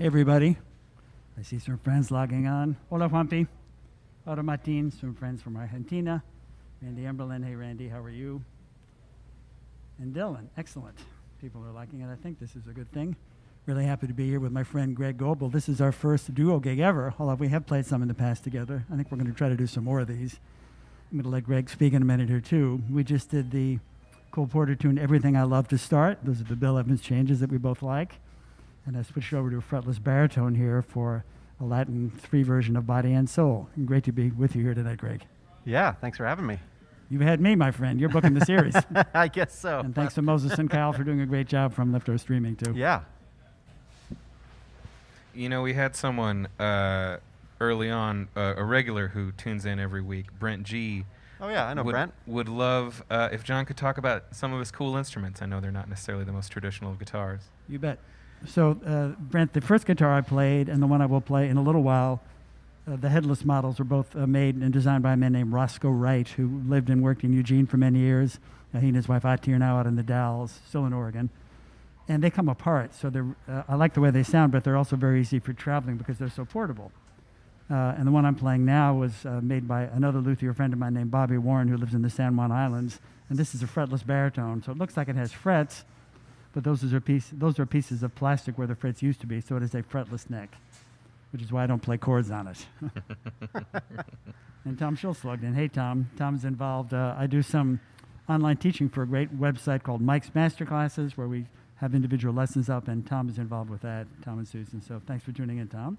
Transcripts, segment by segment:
Hey everybody, I see some friends logging on. Hola Juanpi. Hola Martin, some friends from Argentina. Randy Emberlin, hey Randy, how are you? and Dylan. Excellent. People are liking it. I think this is a good thing. Really happy to be here with my friend Greg Goebel. This is our first duo gig ever, although we have played some in the past together. I think we're going to try to do some more of these. I'm going to let Greg speak in a minute or two. We just did the Cole Porter tune, Everything I Love to Start. Those are the Bill Evans changes that we both like. And I switched over to a fretless baritone here for a Latin 3 version of Body and Soul. And great to be with you here tonight, Greg. Yeah, thanks for having me. You've had me, my friend. You're booking the series. I guess so. And thanks to Moses and Kyle for doing a great job from Leftover Streaming, too. Yeah. You know, we had someone early on, a regular who tunes in every week, Brent G. Oh, yeah, I know Brent. Would love if John could talk about some of his cool instruments. I know they're not necessarily the most traditional of guitars. You bet. So, Brent, the first guitar I played and the one I will play in a little while, the headless models were both made and designed by a man named Roscoe Wright, who lived and worked in Eugene for many years. He and his wife Ati are now out in the Dalles, still in Oregon. And they come apart, so I like the way they sound, but they're also very easy for traveling because they're so portable. And the one I'm playing now was made by another luthier friend of mine named Bobby Warren, who lives in the San Juan Islands. And this is a fretless baritone, so it looks like it has frets, but those are pieces of plastic where the frets used to be, so it is a fretless neck, which is why I don't play chords on it. And Tom Schultz logged in. Hey, Tom. Tom's involved. I do some online teaching for a great website called Mike's Masterclasses, where we have individual lessons up, and Tom is involved with that, Tom and Susan. So thanks for tuning in, Tom.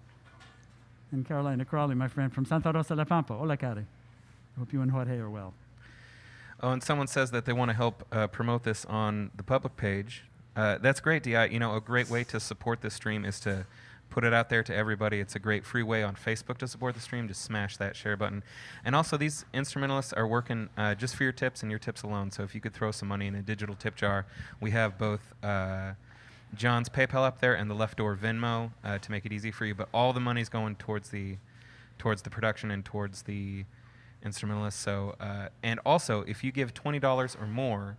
And Carolina Crawley, my friend from Santa Rosa La Pampa. Hola, Cari. I hope you and Jorge are well. Oh, and someone says that they want to help promote this on the public page. That's great, Di. You know, a great way to support this stream is to put it out there to everybody. It's a great free way on Facebook to support the stream. Just smash that share button. And also, these instrumentalists are working just for your tips and your tips alone. So if you could throw some money in a digital tip jar, we have both John's PayPal up there and the Left Door Venmo to make it easy for you. But all the money's going towards the production and towards the instrumentalists. So and also, if you give $20 or more,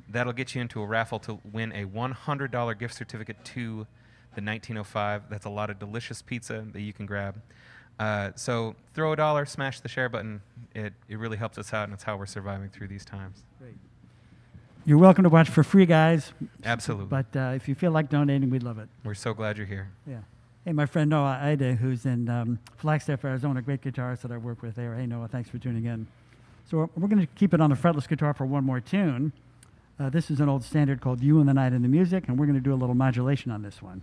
that'll get you into a raffle to win a $100 gift certificate to the 1905. That's a lot of delicious pizza that you can grab. So throw $1, smash the share button. It really helps us out, and it's how we're surviving through these times. Great. You're welcome to watch for free, guys. Absolutely. But if you feel like donating, we'd love it. We're so glad you're here. Yeah. Hey, my friend Noah Ida, who's in Flagstaff, Arizona, great guitarist that I work with there. Hey, Noah, thanks for tuning in. So we're going to keep it on the fretless guitar for one more tune. This is an old standard called You and the Night in the Music, and we're going to do a little modulation on this one.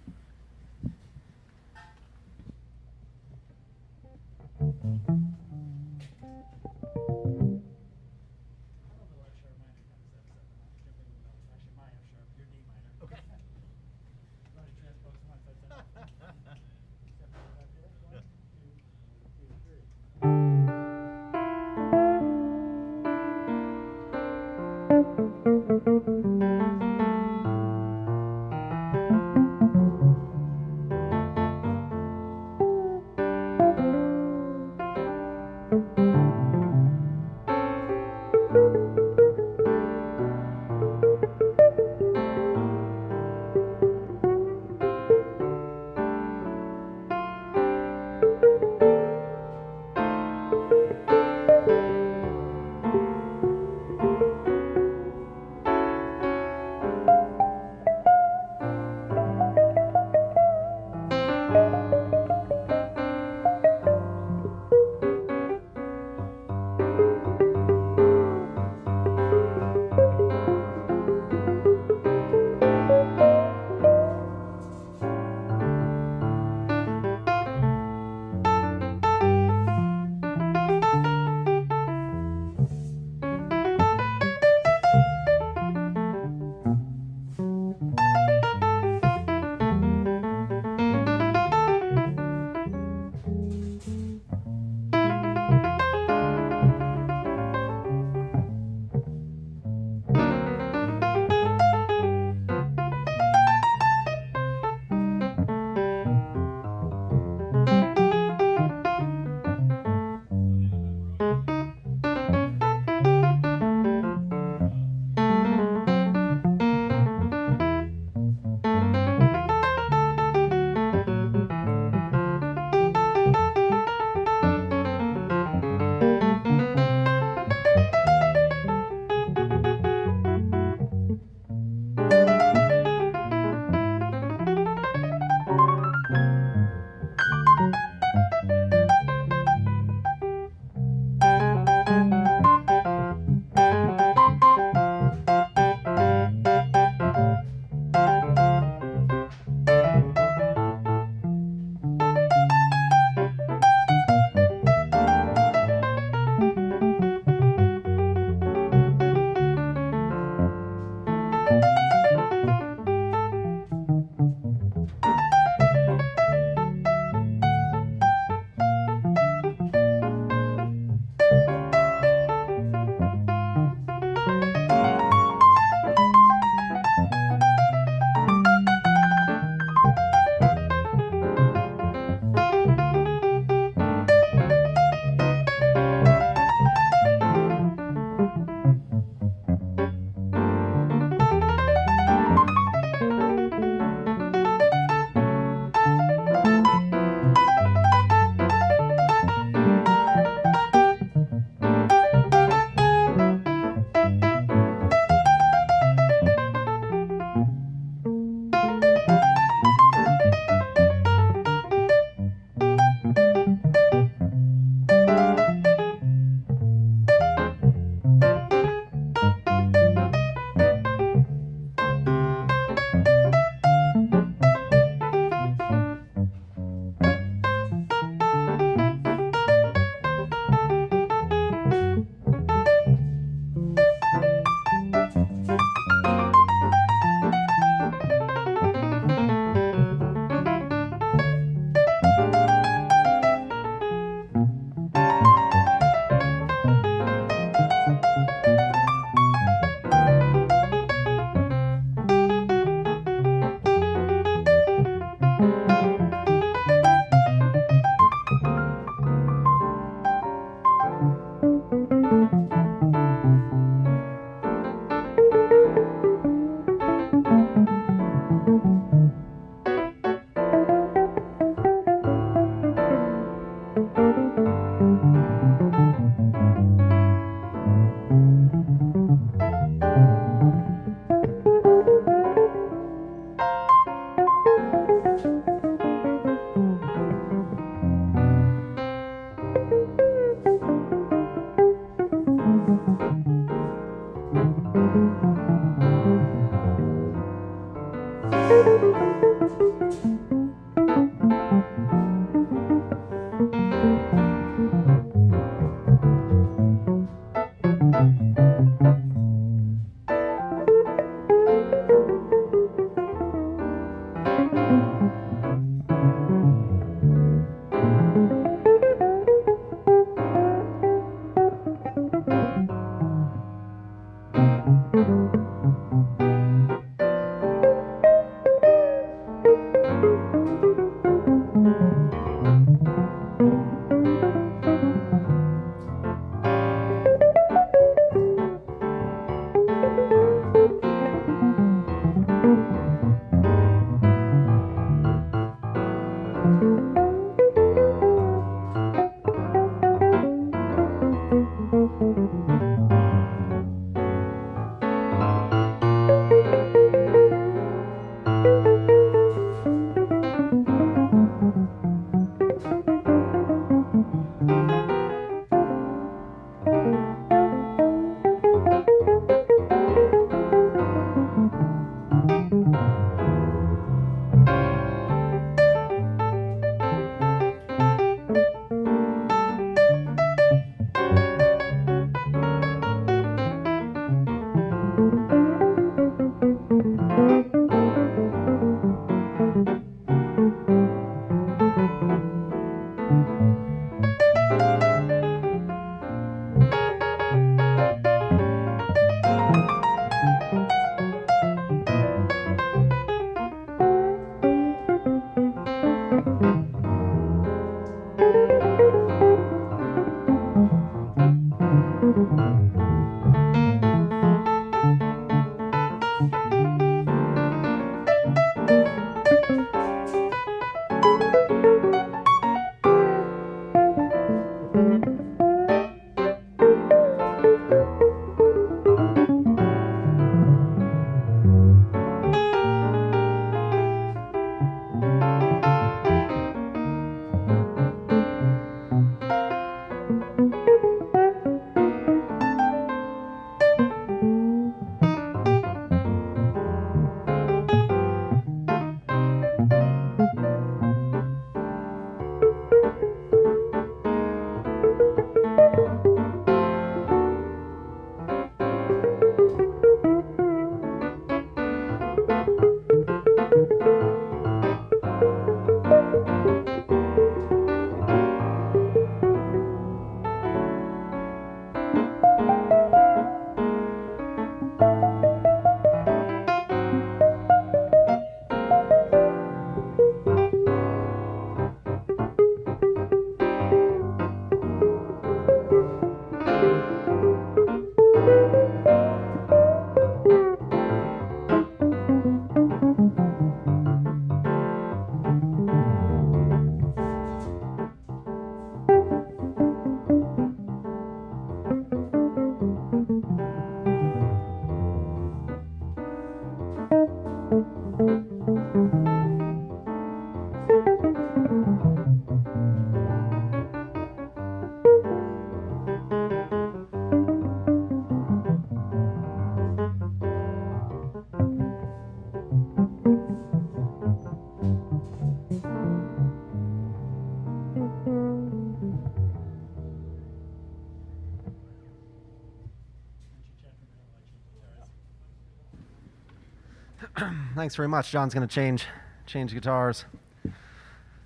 Thanks very much. John's going to change guitars.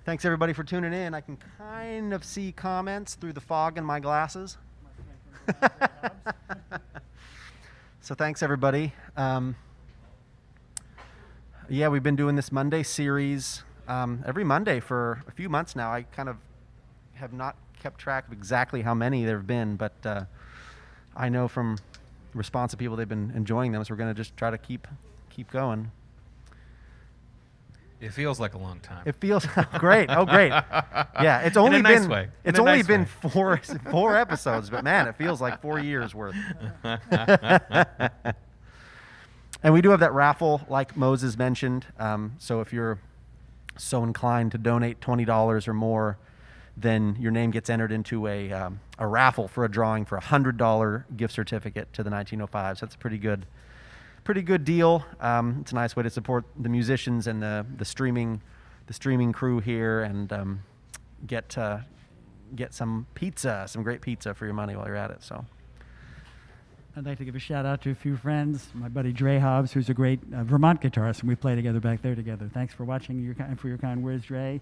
Thanks everybody for tuning in. I can kind of see comments through the fog in my glasses. So thanks everybody. Yeah, we've been doing this Monday series every Monday for a few months now. I kind of have not kept track of exactly how many there have been, but I know from response of people they've been enjoying them, so we're going to just try to keep going. It feels like a long time. It feels great. Oh, great. Yeah, it's only In a nice been way. it's In a only nice been way. four episodes, but man, it feels like 4 years worth. And we do have that raffle, like Moses mentioned. So if you're so inclined to donate $20 or more, then your name gets entered into a raffle for a drawing for a $100 gift certificate to the 1905s. That's a pretty good deal. It's a nice way to support the musicians and the streaming crew here, and get some pizza, some great pizza for your money while you're at it. So I'd like to give a shout out to a few friends. My buddy Dre Hobbs, who's a great Vermont guitarist, and we play together back there together. Thanks for watching and for your kind words, Dre.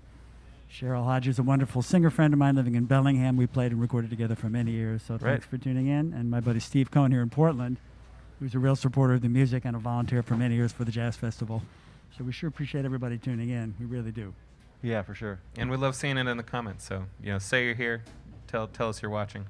Cheryl Hodges, a wonderful singer friend of mine living in Bellingham. We played and recorded together for many years, so thanks for tuning in. And my buddy Steve Cohen here in Portland, who's a real supporter of the music and a volunteer for many years for the Jazz Festival. So we sure appreciate everybody tuning in. We really do. yeah, for sure. And we love seeing it in the comments. So, say you're here. Tell us you're watching.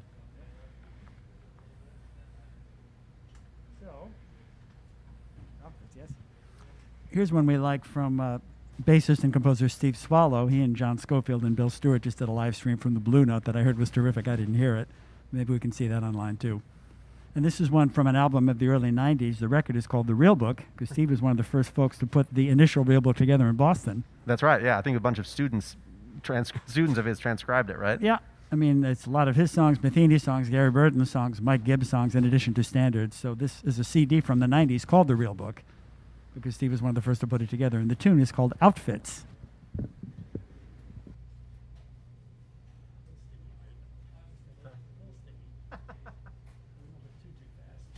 Here's one we like from bassist and composer Steve Swallow. He and John Schofield and Bill Stewart just did a live stream from the Blue Note that I heard was terrific. I didn't hear it. Maybe we can see that online too. And this is one from an album of the early 90s. The record is called The Real Book, because Steve was one of the first folks to put the initial Real Book together in Boston. That's right. Yeah, I think a bunch of students of his transcribed it, right? Yeah. I mean, it's a lot of his songs, Matheny songs, Gary Burton songs, Mike Gibb songs, in addition to standards. So this is a CD from the 90s called The Real Book, because Steve was one of the first to put it together. And the tune is called Outfits.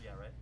Yeah, right.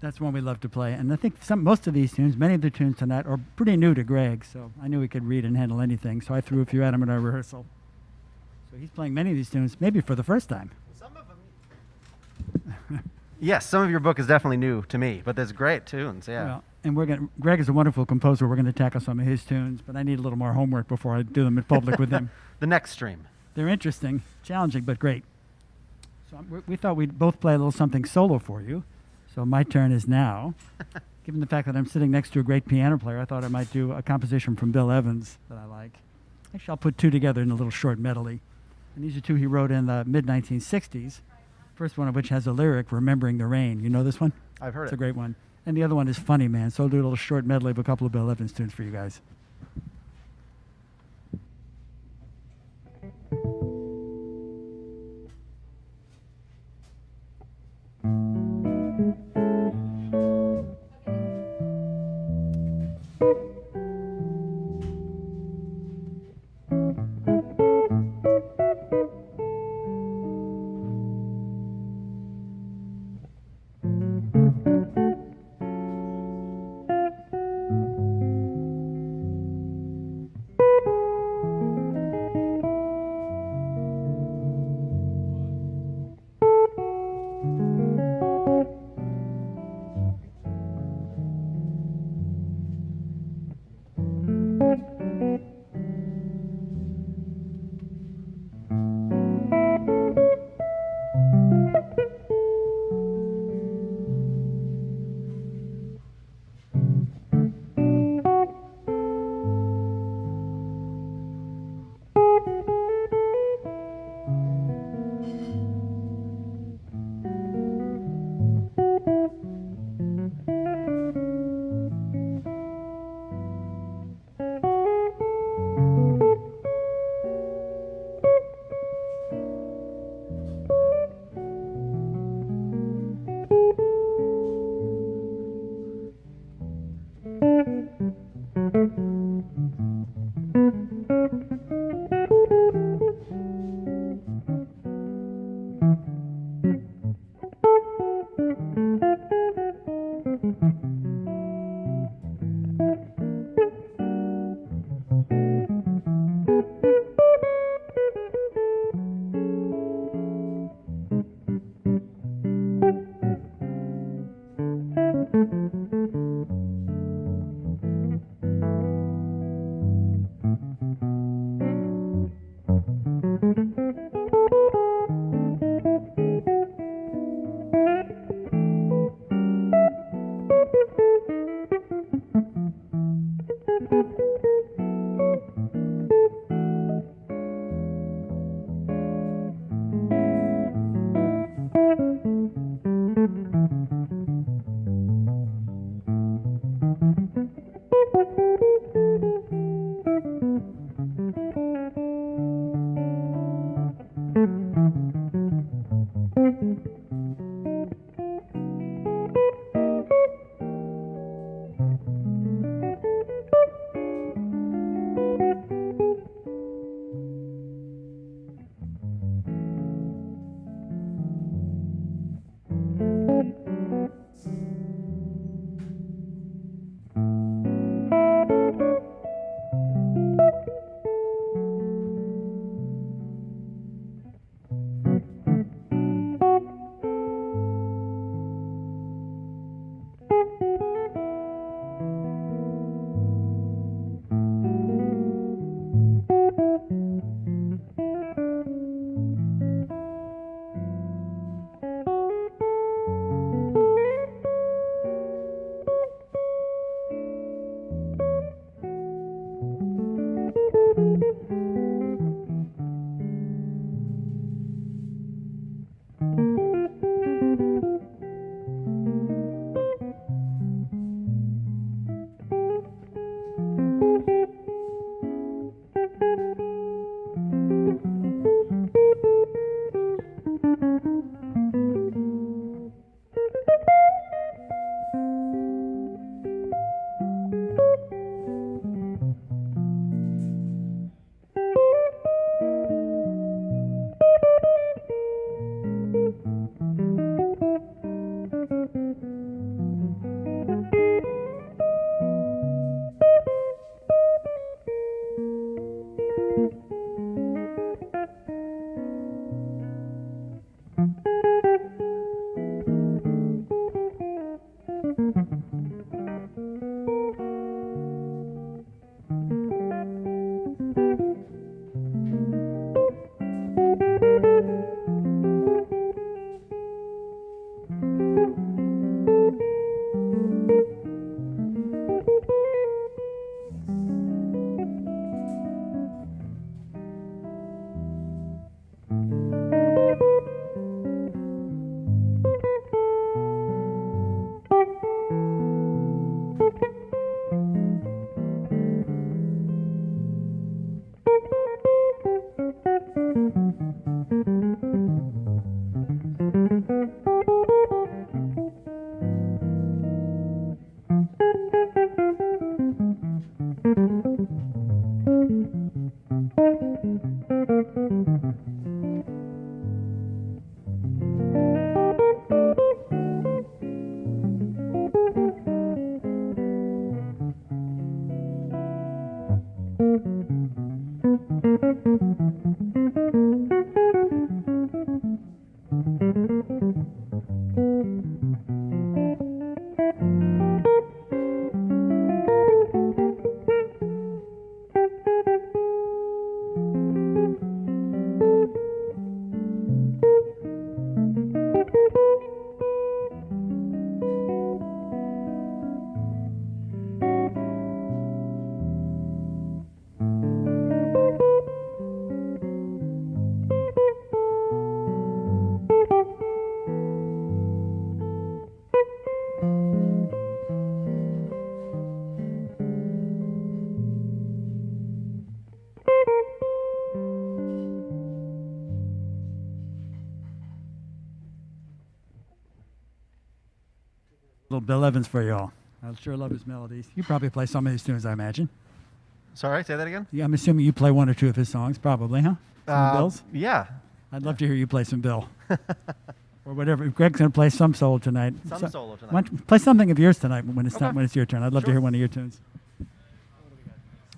That's one we love to play. And I think most of these tunes, many of the tunes tonight, are pretty new to Greg. So I knew he could read and handle anything. So I threw a few at him at our rehearsal. So he's playing many of these tunes, maybe for the first time. Some of them. Yes, some of your book is definitely new to me, but there's great tunes. Yeah. Well, and Greg is a wonderful composer. We're going to tackle some of his tunes, but I need a little more homework before I do them in public with him. The next stream. They're interesting, challenging, but great. So we thought we'd both play a little something solo for you. So my turn is now. Given the fact that I'm sitting next to a great piano player, I thought I might do a composition from Bill Evans that I like. Actually, I'll put two together in a little short medley. And these are two he wrote in the mid-1960s. First one of which has a lyric, Remembering the Rain. You know this one? I've heard It's it. a great one. And the other one is Funny Man. So I'll do a little short medley of a couple of Bill Evans tunes for you guys. Little Bill Evans for y'all. I sure love his melodies. You probably play some of his tunes, I imagine. Sorry, say that again? Yeah, I'm assuming you play one or two of his songs, probably, huh? Some Bills? Yeah. I'd love to hear you play some Bill. or whatever. Greg's going to play some solo tonight. Some solo tonight. Why don't you play something of yours tonight when it's Okay. when it's your turn. I'd love to Sure. hear one of your tunes.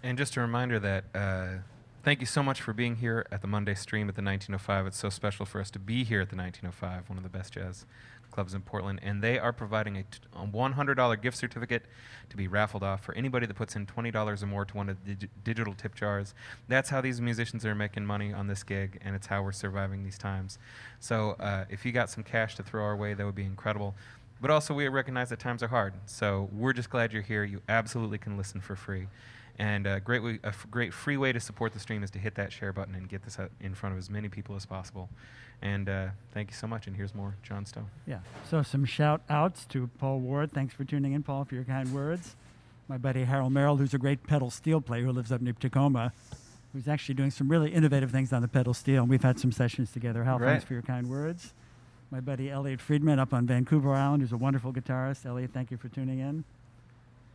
And just a reminder that thank you so much for being here at the Monday stream at the 1905. It's so special for us to be here at the 1905, one of the best jazz clubs in Portland. And they are providing a $100 gift certificate to be raffled off for anybody that puts in $20 or more to one of the digital tip jars. That's how these musicians are making money on this gig, and it's how we're surviving these times. So if you got some cash to throw our way, that would be incredible. But also, we recognize that times are hard. So we're just glad you're here. You absolutely can listen for free. And a great free way to support the stream is to hit that share button and get this out in front of as many people as possible. And thank you so much. And here's more John Stowe. Yeah. So some shout outs to Paul Ward. Thanks for tuning in, Paul, for your kind words. My buddy Harold Merrill, who's a great pedal steel player who lives up near Tacoma, who's actually doing some really innovative things on the pedal steel. And we've had some sessions together. Hal, Great. thanks for your kind words. My buddy Elliot Friedman up on Vancouver Island, who's a wonderful guitarist. Elliot, thank you for tuning in.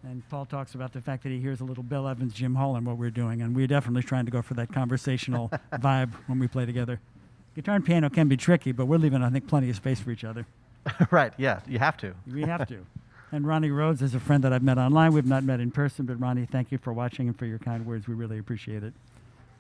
And Paul talks about the fact that he hears a little Bill Evans, Jim Hall in what we're doing, and we're definitely trying to go for that conversational vibe when we play together. Guitar and piano can be tricky, but we're leaving, I think, plenty of space for each other. Right, yeah, you have to. We have to. And Ronnie Rhodes is a friend that I've met online. We've not met in person, but Ronnie, thank you for watching and for your kind words. We really appreciate it.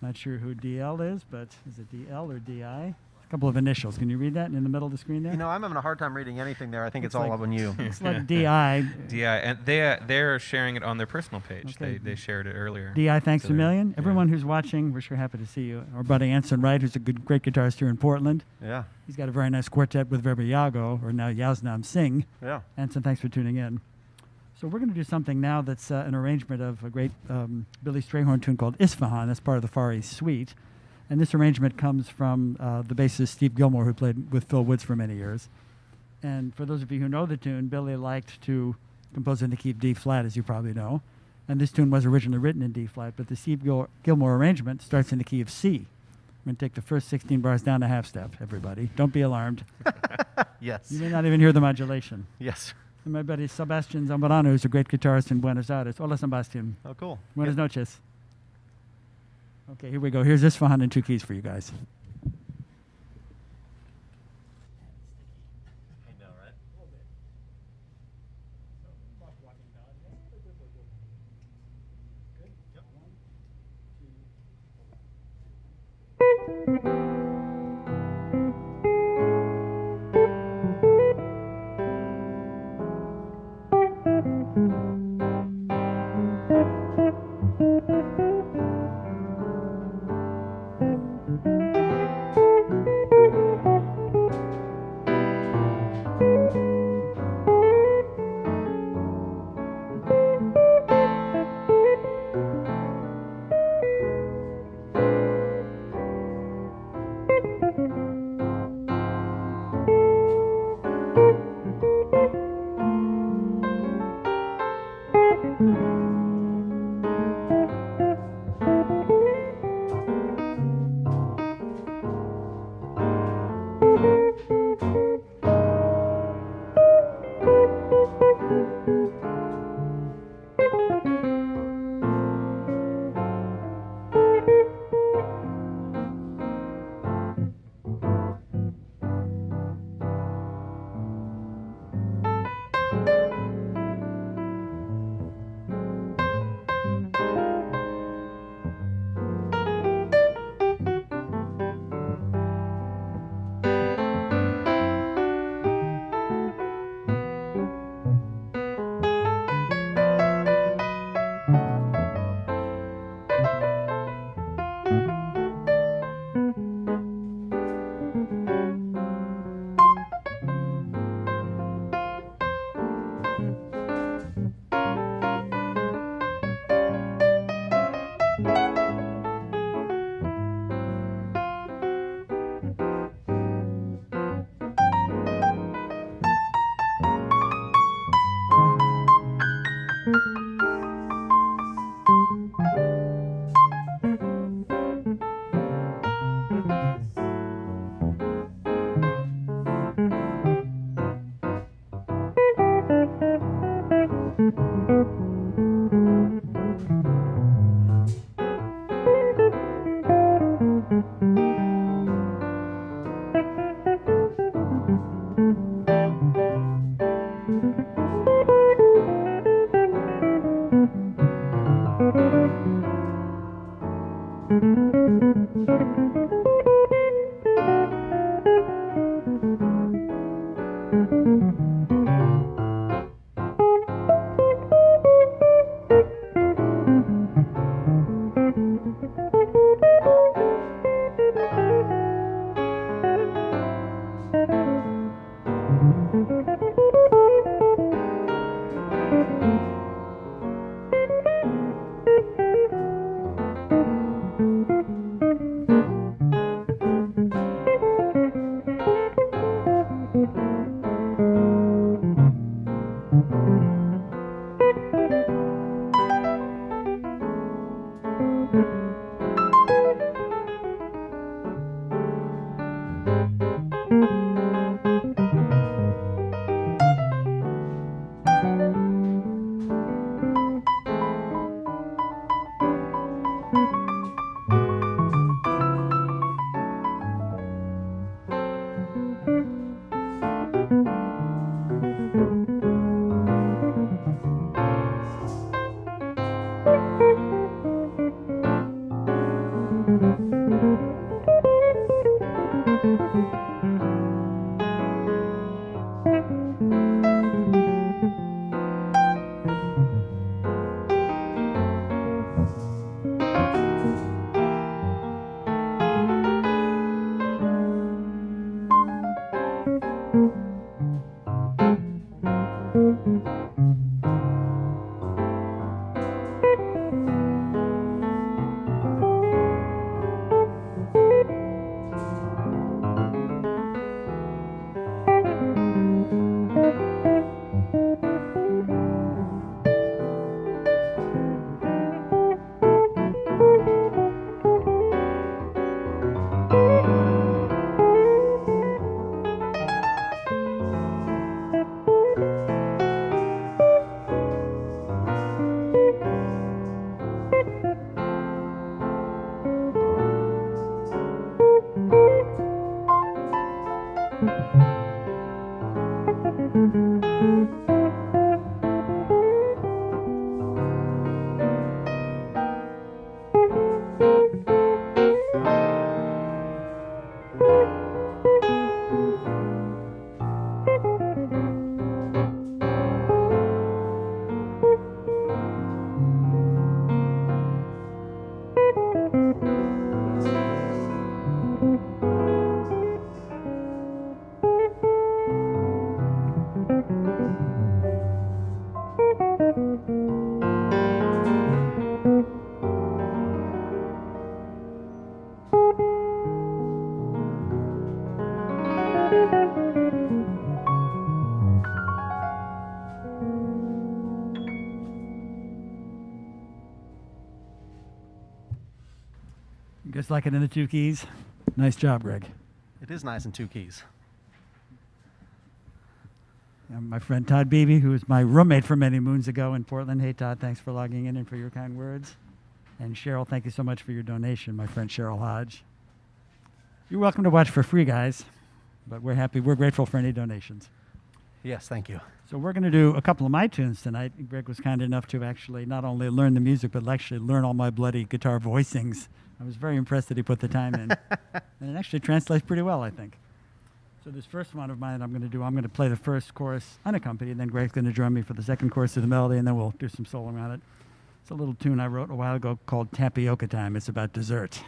Not sure who DL is, but is it DL or DI? A couple of initials. Can you read that in the middle of the screen there? You know, I'm having a hard time reading anything there. I think it's all like- up on you. It's like DI. DI, and they're sharing it on their personal page. Okay. They shared it earlier. DI, thanks So a they're- million. yeah. Everyone who's watching, we're sure happy to see you. Our buddy Anson Wright, who's a great guitarist here in Portland. Yeah, He's got a very nice quartet with Weber Yago, or now Yaznam Singh. yeah. Anson, thanks for tuning in. So we're going to do something now that's an arrangement of a great Billy Strayhorn tune called Isfahan. That's part of the Far East Suite. And this arrangement comes from the bassist Steve Gilmore, who played with Phil Woods for many years. And for those of you who know the tune, Billy liked to compose in the key of D flat, as you probably know. And this tune was originally written in D flat, but the Steve Gilmore arrangement starts in the key of C. We're going to take the first 16 bars down a half step, everybody. Don't be alarmed. Yes. You may not even hear the modulation. Yes. And my buddy Sebastian Zamorano, who's a great guitarist in Buenos Aires. Hola, Sebastian. Oh, cool. Buenas noches. Okay, here we go. Here's Isfahan in two keys for you guys. I know, right? Thank you. You guys like it in the 2 keys? Nice job, Greg. It is nice in 2 keys. And my friend Todd Beebe, who was my roommate for many moons ago in Portland. Hey, Todd, thanks for logging in and for your kind words. And Cheryl, thank you so much for your donation, my friend Cheryl Hodge. You're welcome to watch for free, guys, but we're grateful for any donations. Yes, thank you. So we're going to do a couple of my tunes tonight. Greg was kind enough to actually not only learn the music, but actually learn all my bloody guitar voicings. I was very impressed that he put the time in. And it actually translates pretty well, I think. So this first one of mine I'm going to play the first chorus unaccompanied, and then Greg's going to join me for the second chorus of the melody, and then we'll do some soloing on it. It's a little tune I wrote a while ago called Tapioca Time. It's about dessert.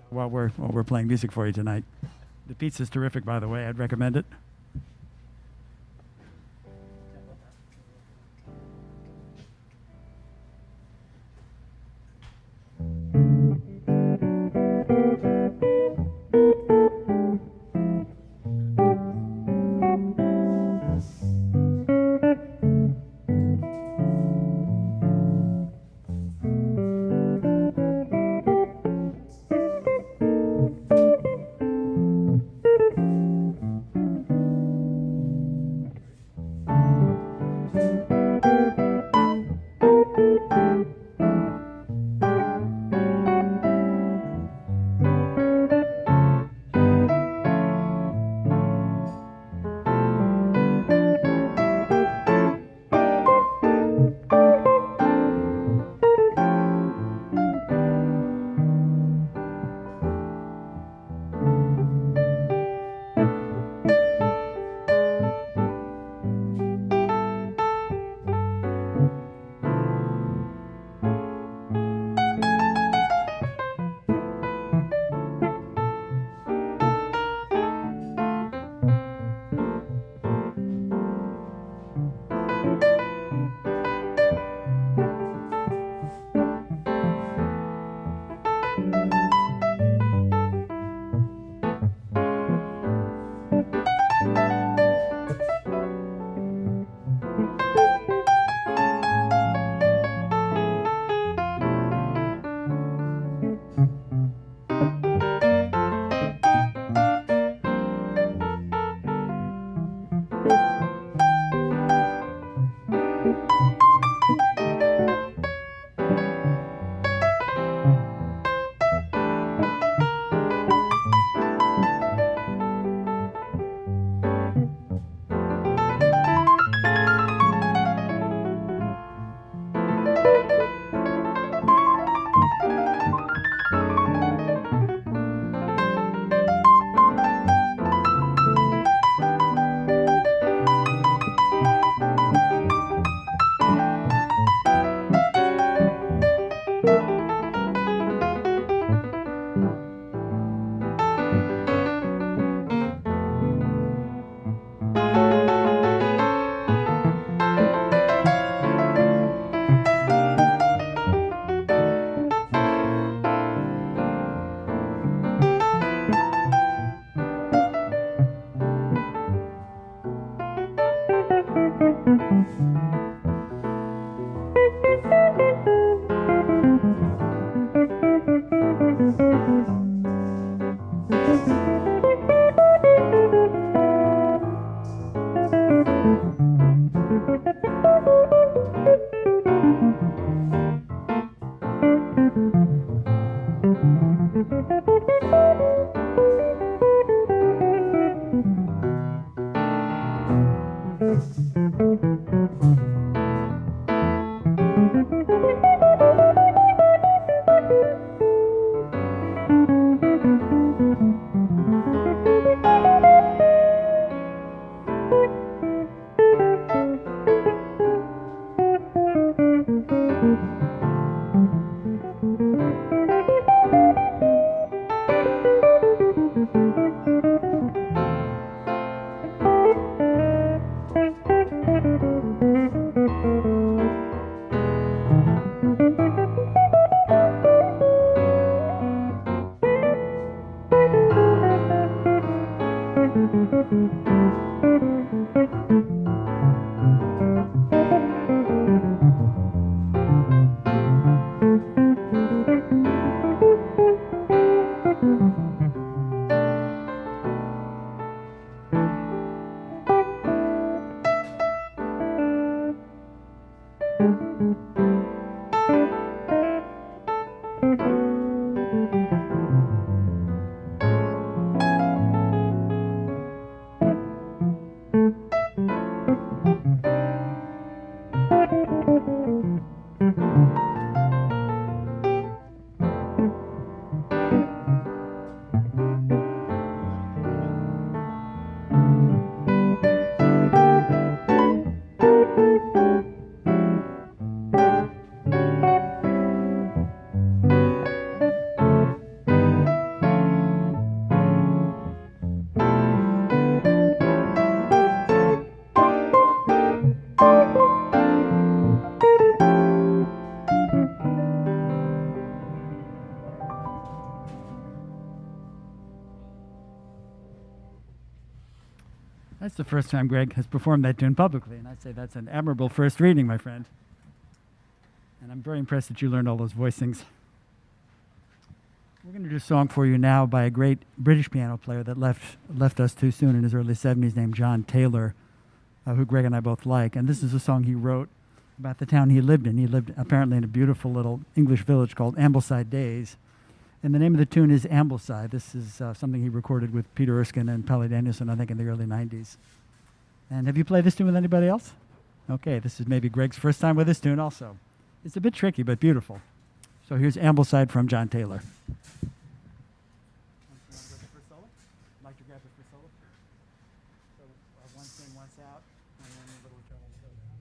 While we're playing music for you tonight. The pizza's terrific, by the way. I'd recommend it. That's the first time Greg has performed that tune publicly, and I'd say that's an admirable first reading, my friend. And I'm very impressed that you learned all those voicings. We're going to do a song for you now by a great British piano player that left us too soon in his early 70s named John Taylor, who Greg and I both like. And this is a song he wrote about the town he lived in. He lived apparently in a beautiful little English village called Ambleside Days. And the name of the tune is Ambleside. This is something he recorded with Peter Erskine and Pelly Danielson, I think, in the early 90s. And have you played this tune with anybody else? Okay, this is maybe Greg's first time with this tune also. It's a bit tricky, but beautiful. So here's Ambleside from John Taylor. Like to grab it for solo? So once in, once out, and then a little treble go down.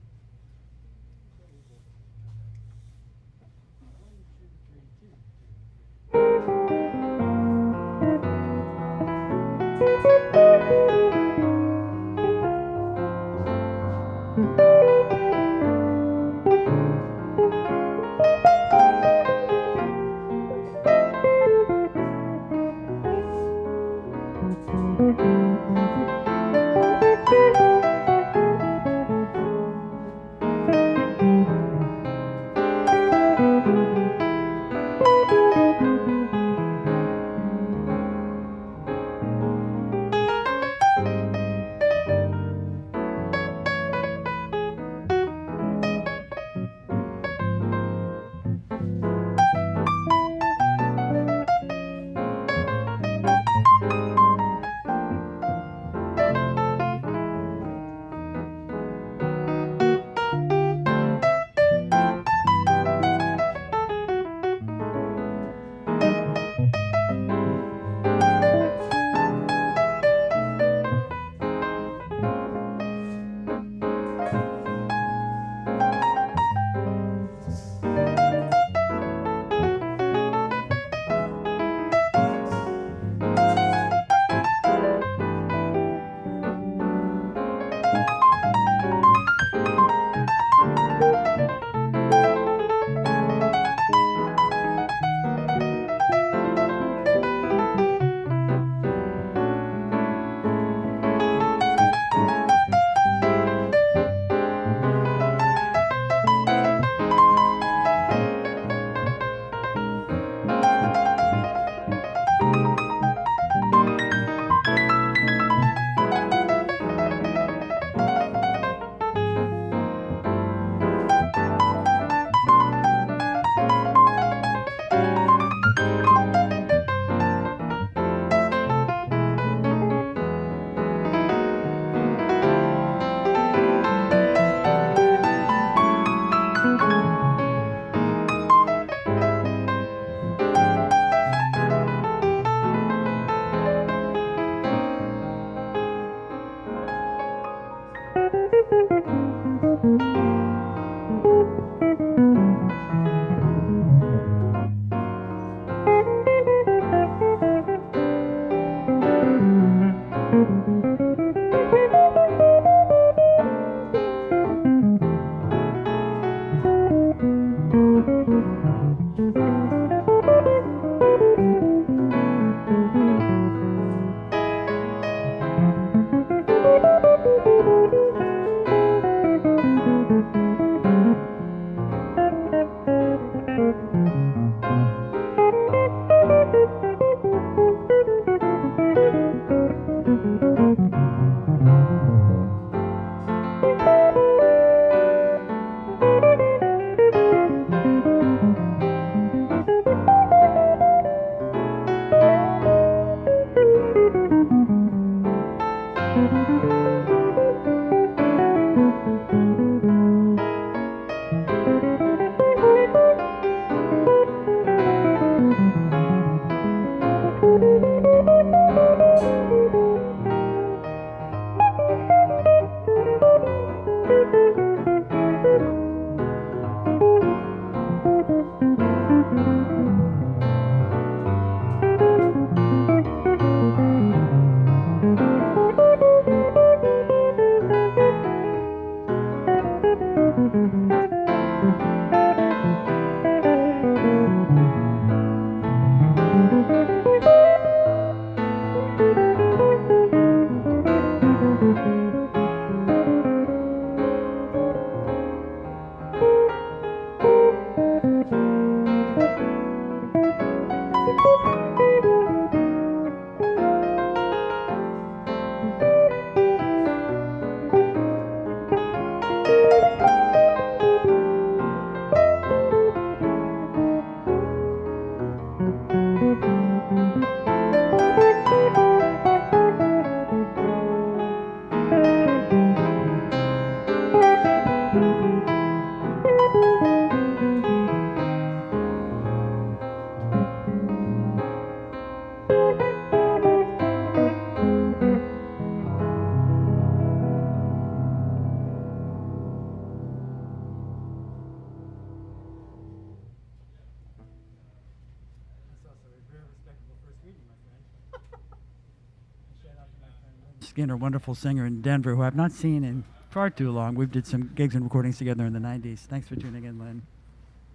Skinner, wonderful singer in Denver, who I've not seen in far too long. We did some gigs and recordings together in the 90s. Thanks for tuning in, Lynn.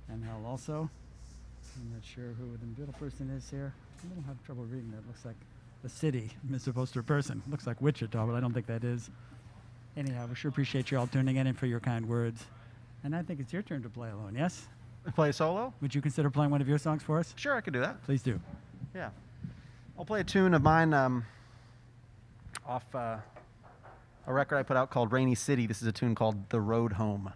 And Hal also. I'm not sure who the middle person is here. I don't have trouble reading that. Looks like the city as opposed to a person. Looks like Wichita, but I don't think that is. Anyhow, we sure appreciate you all tuning in and for your kind words. And I think it's your turn to play alone, yes? Play solo? Would you consider playing one of your songs for us? Sure, I could do that. Please do. Yeah. I'll play a tune of mine off a record I put out called Rainy City. This is a tune called The Road Home.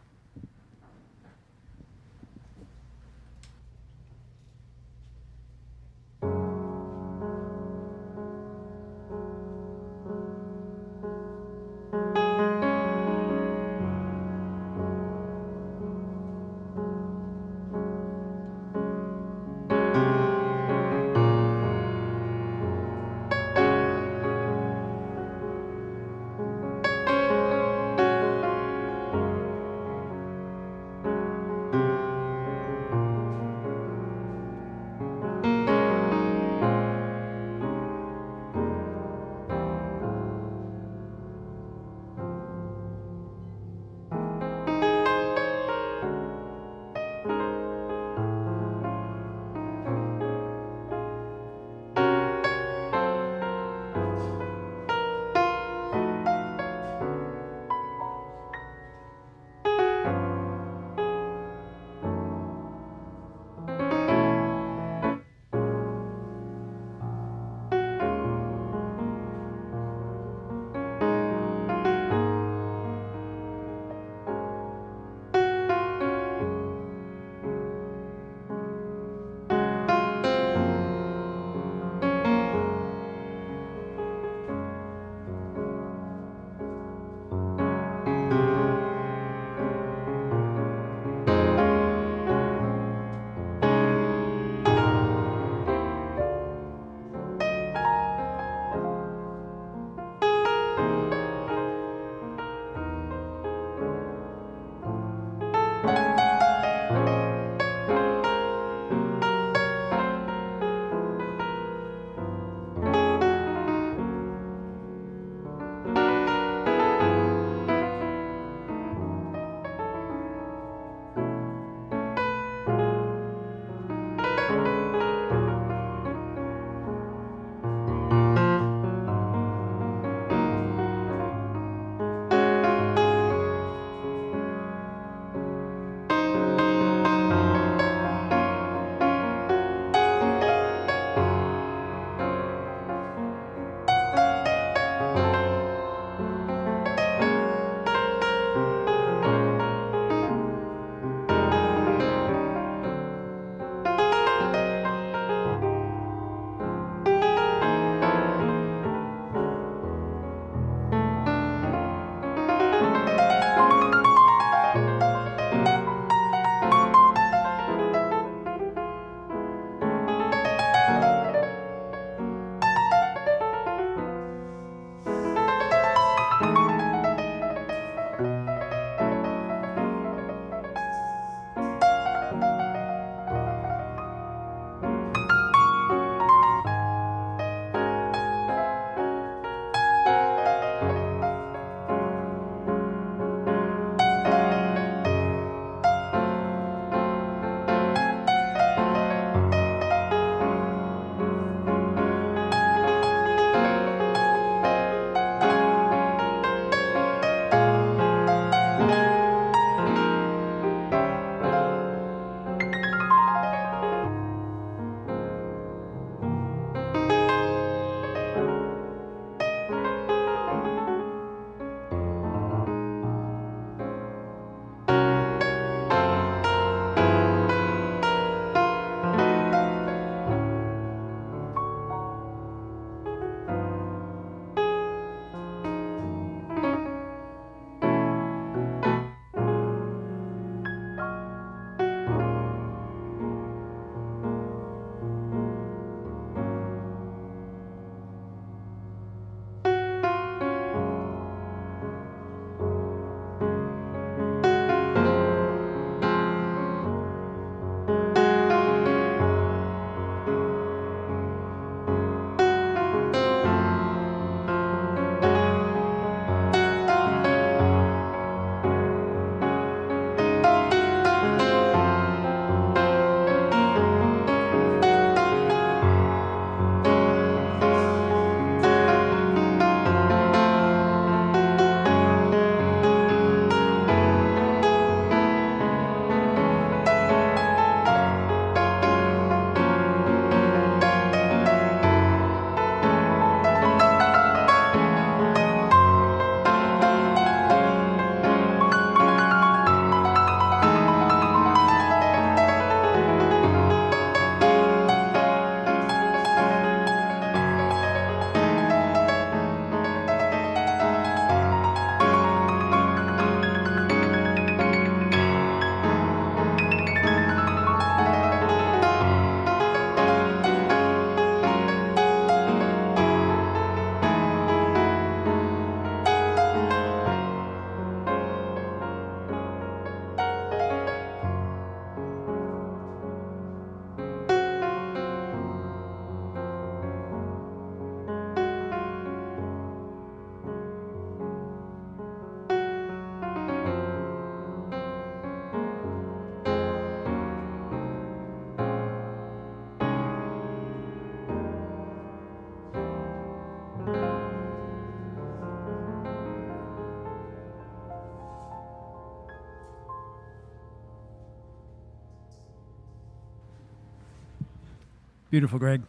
Beautiful, Greg.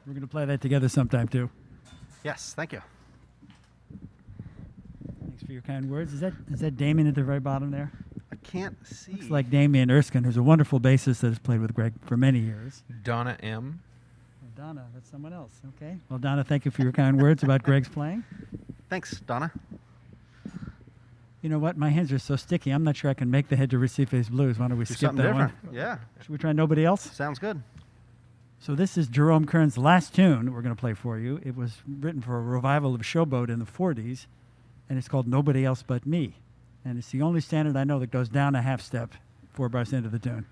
We're going to play that together sometime, too. Yes, thank you. Thanks for your kind words. Is that Damien at the very bottom there? I can't see. Looks like Damien Erskine, who's a wonderful bassist that has played with Greg for many years. Donna M. Oh, Donna, that's someone else. Okay. Well, Donna, thank you for your kind words about Greg's playing. Thanks, Donna. You know what? My hands are so sticky, I'm not sure I can make the head to Recife's Blues. Why don't we Do skip something that different. one? Yeah, Should we try nobody else? sounds good. So this is Jerome Kern's last tune we're going to play for you. It was written for a revival of Showboat in the 40s, and it's called Nobody Else But Me. And it's the only standard I know that goes down a half step 4 bars into the tune.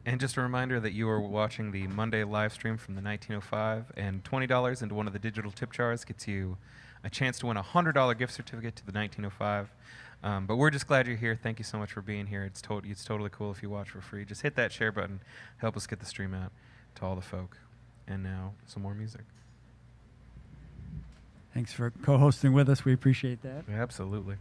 And just a reminder that you are watching the Monday live stream from the 1905, and $20 into one of the digital tip jars gets you a chance to win a $100 gift certificate to the 1905. But we're just glad you're here. Thank you so much for being here. It's totally cool if you watch for free. Just hit that share button. Help us get the stream out to all the folk. And now, some more music. Thanks for co-hosting with us. We appreciate that. Absolutely.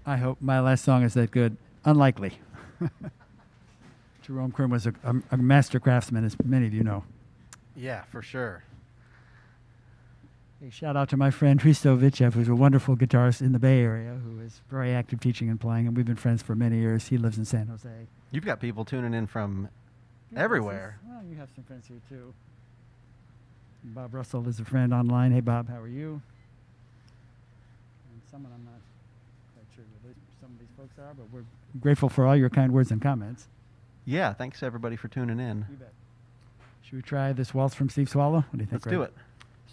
I hope my last song is that good. Unlikely. Jerome Kern was a master craftsman, as many of you know. Yeah, for sure. A shout out to my friend Hristo Vichev, who's a wonderful guitarist in the Bay Area, who is very active teaching and playing, and we've been friends for many years. He lives in San Jose. You've got people tuning in from everywhere. Well, you have some friends here too. Bob Russell is a friend online. Hey, Bob, how are you? And someone I'm not quite sure who some of these folks are, but we're grateful for all your kind words and comments. Yeah, thanks everybody for tuning in. You bet. Should we try this waltz from Steve Swallow? What do you think? Let's do it.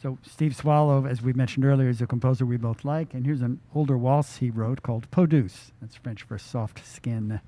So Steve Swallow, as we mentioned earlier, is a composer we both like, and here's an older waltz he wrote called Peau douce. That's French for soft skin.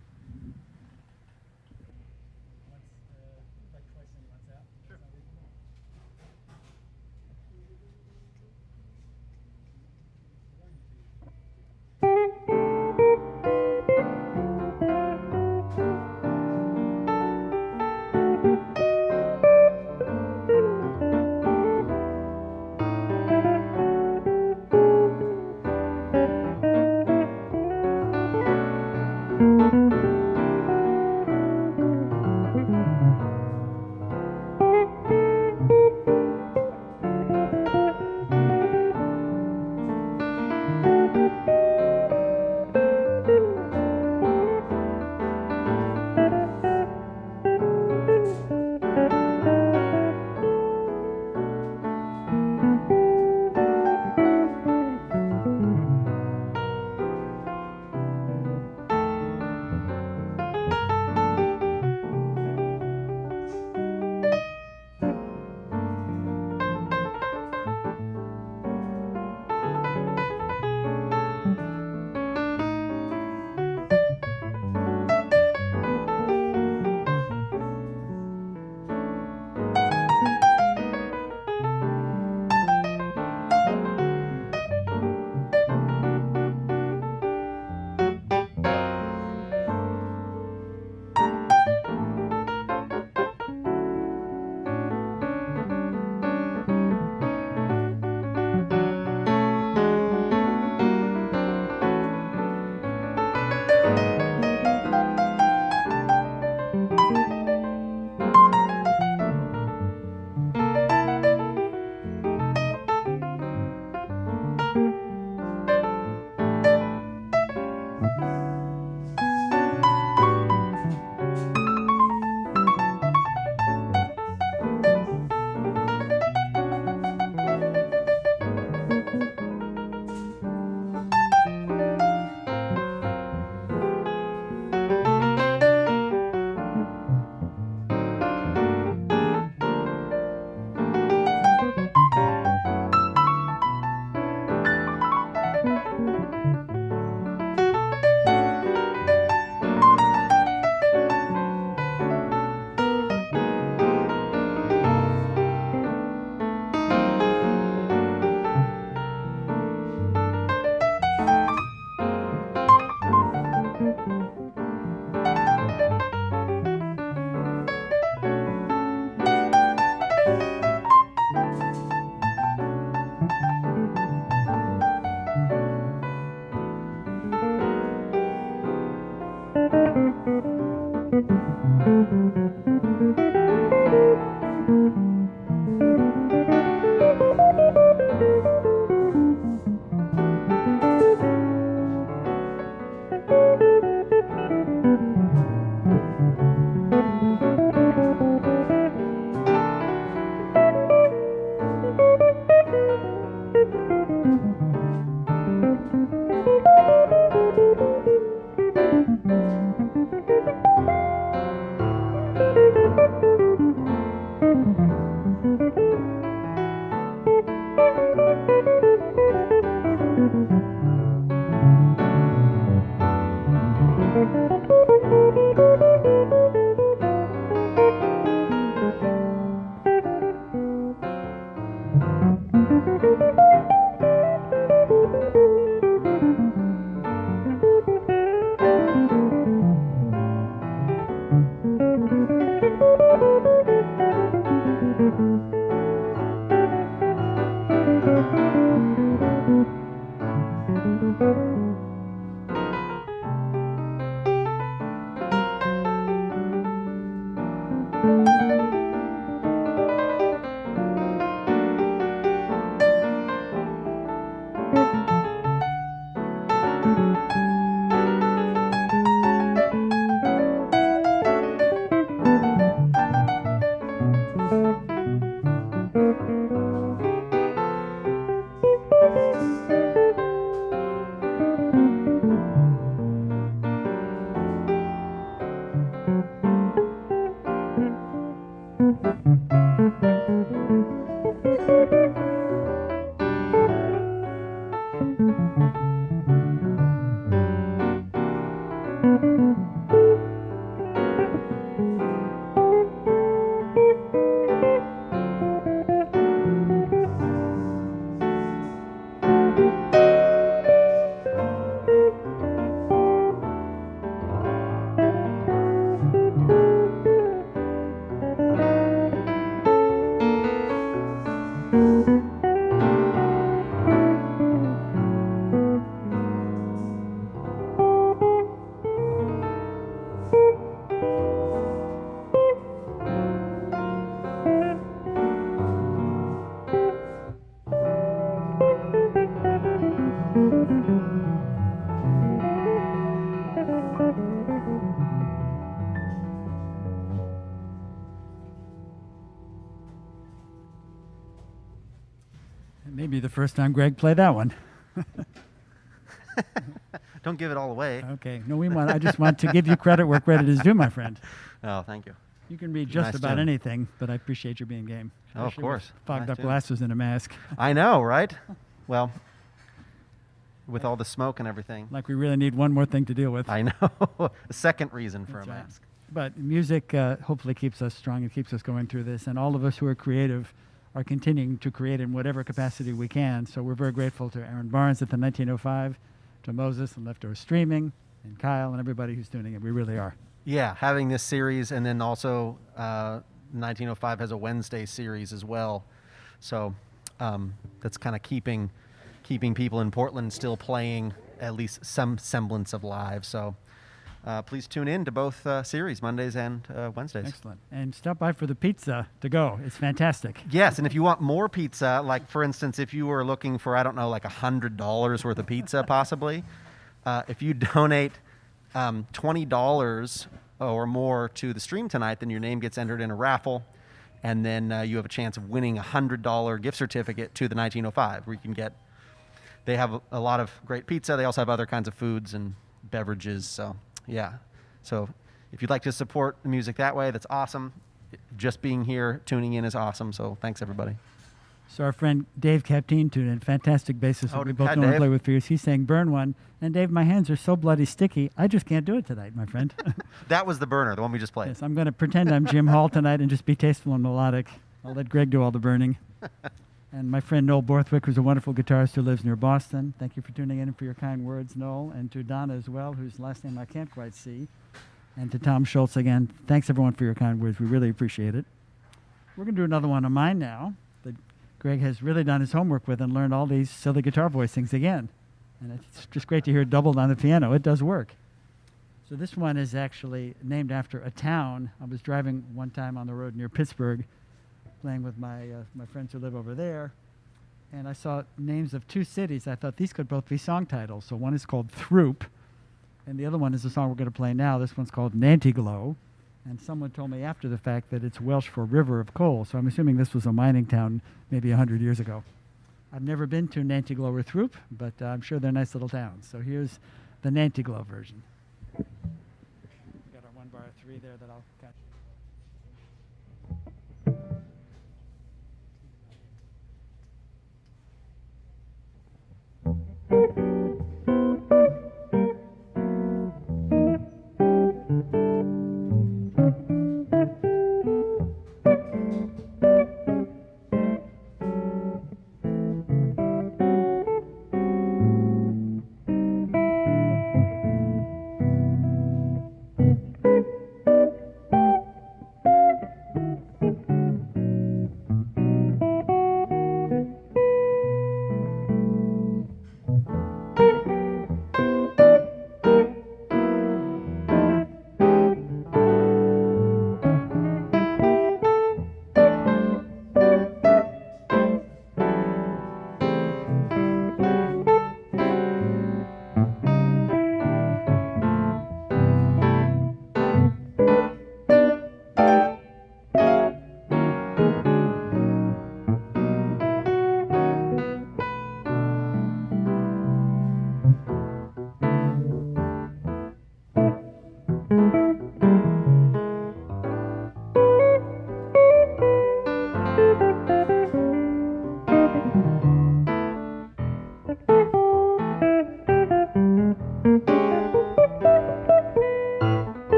first time Greg played that one. Don't give it all away. Okay. No, I just want to give you credit where credit is due, my friend. Oh, thank you. You can read just Nice about tune. anything, but I appreciate your being game. Oh, of Especially course. with fogged Nice up tune. glasses and a mask. I know, right? Well, with all the smoke and everything. Like we really need one more thing to deal with. I know. The second reason for That's a right. mask. But music hopefully keeps us strong and keeps us going through this. And all of us who are creative are continuing to create in whatever capacity we can. So we're very grateful to Aaron Barnes at the 1905, to Moses and Leftover Streaming, and Kyle and everybody who's tuning in. We really are. Yeah, having this series, and then also 1905 has a Wednesday series as well. So that's kind of keeping people in Portland still playing at least some semblance of live. So please tune in to both series, Mondays and Wednesdays. Excellent. And stop by for the pizza to go. It's fantastic. Yes, and if you want more pizza, like for instance, if you were looking for, I don't know, like $100 worth of pizza possibly, if you donate $20 or more to the stream tonight, then your name gets entered in a raffle, and then you have a chance of winning a $100 gift certificate to the 1905, where you can get. They have a lot of great pizza. They also have other kinds of foods and beverages. So yeah, so if you'd like to support the music that way, that's awesome. Just being here, tuning in is awesome. So thanks everybody. So our friend Dave Capteen tuned in, fantastic bassist that we both hi, know and Dave. play with for years. He's saying burn one. And Dave, my hands are so bloody sticky, I just can't do it tonight, my friend. That was the burner, the one we just played. Yes, I'm going to pretend I'm Jim Hall tonight and just be tasteful and melodic. I'll let Greg do all the burning. And my friend Noel Borthwick, who's a wonderful guitarist who lives near Boston. Thank you for tuning in and for your kind words, Noel. And to Donna as well, whose last name I can't quite see. And to Tom Schultz again. Thanks, everyone, for your kind words. We really appreciate it. We're going to do another one of mine now that Greg has really done his homework with and learned all these silly guitar voicings again. And it's just great to hear it doubled on the piano. It does work. So this one is actually named after a town. I was driving one time on the road near Pittsburgh, playing with my friends who live over there, and I saw names of two cities. I thought these could both be song titles. So one is called Throop, and the other one is the song we're going to play now. This one's called Nanteglo, and someone told me after the fact that it's Welsh for river of coal, so I'm assuming this was a mining town maybe 100 years ago. I've never been to Nanteglo or Throop, but I'm sure they're nice little towns. So here's the Nanteglo version. We've got our 1-bar 3 there that I'll catch.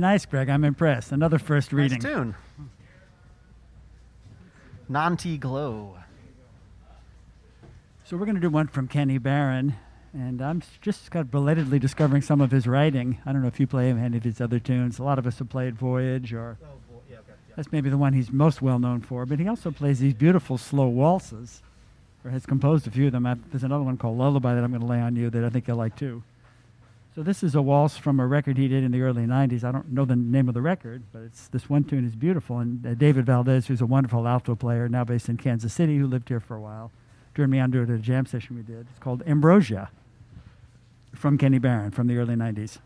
Nice, Greg. I'm impressed. Another first reading. Nice tune. Nanteglo. So we're going to do one from Kenny Barron, and I'm just kind of belatedly discovering some of his writing. I don't know if you play any of his other tunes. A lot of us have played Voyage, or that's maybe the one he's most well known for. But he also plays these beautiful slow waltzes, or has composed a few of them. There's another one called Lullaby that I'm going to lay on you that I think you'll like too. So this is a waltz from a record he did in the early 90s. I don't know the name of the record, but this one tune is beautiful. And David Valdez, who's a wonderful alto player, now based in Kansas City, who lived here for a while, turned me on to it at a jam session we did. It's called Ambrosia from Kenny Barron from the early 90s.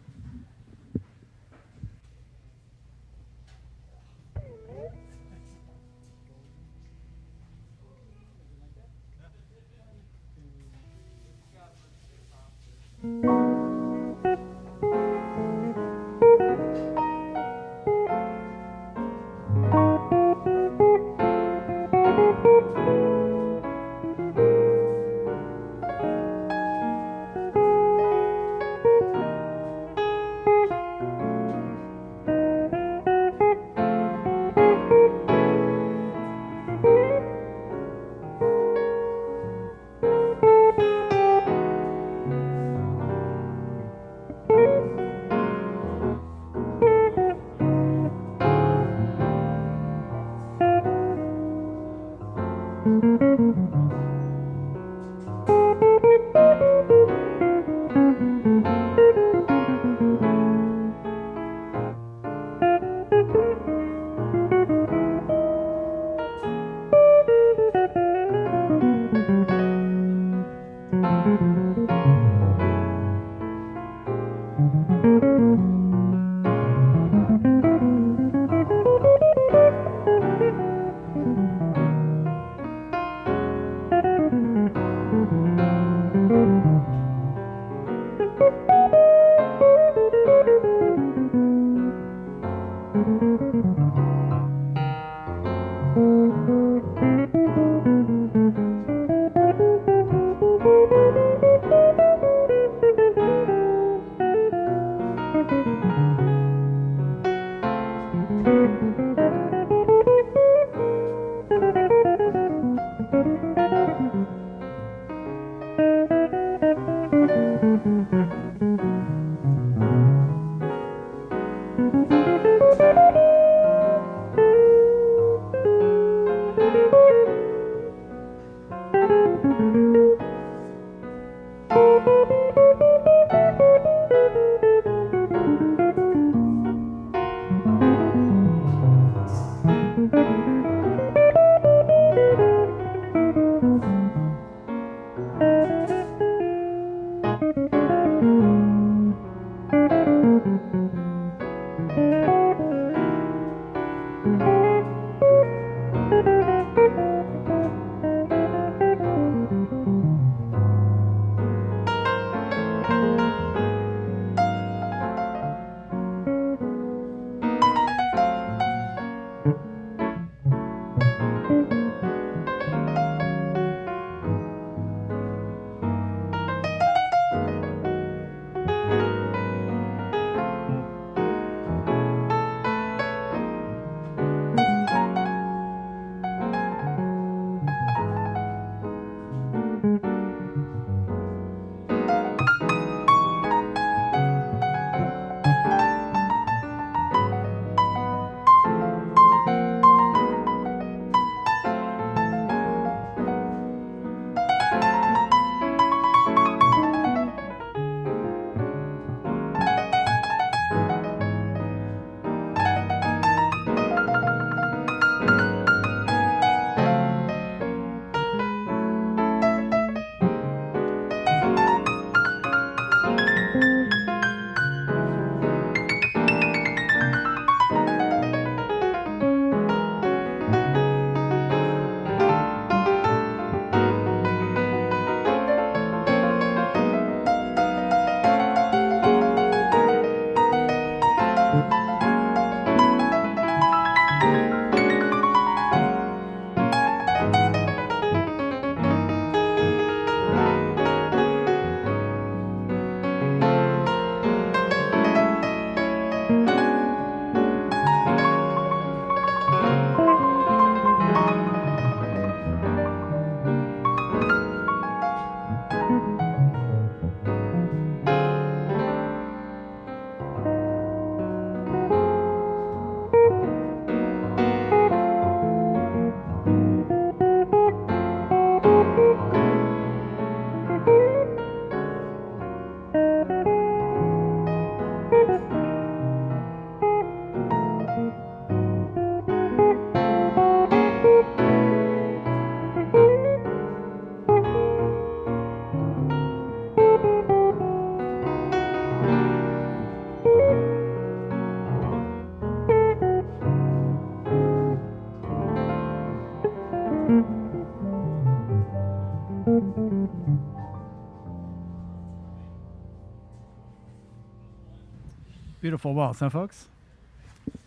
Beautiful waltz, huh, folks?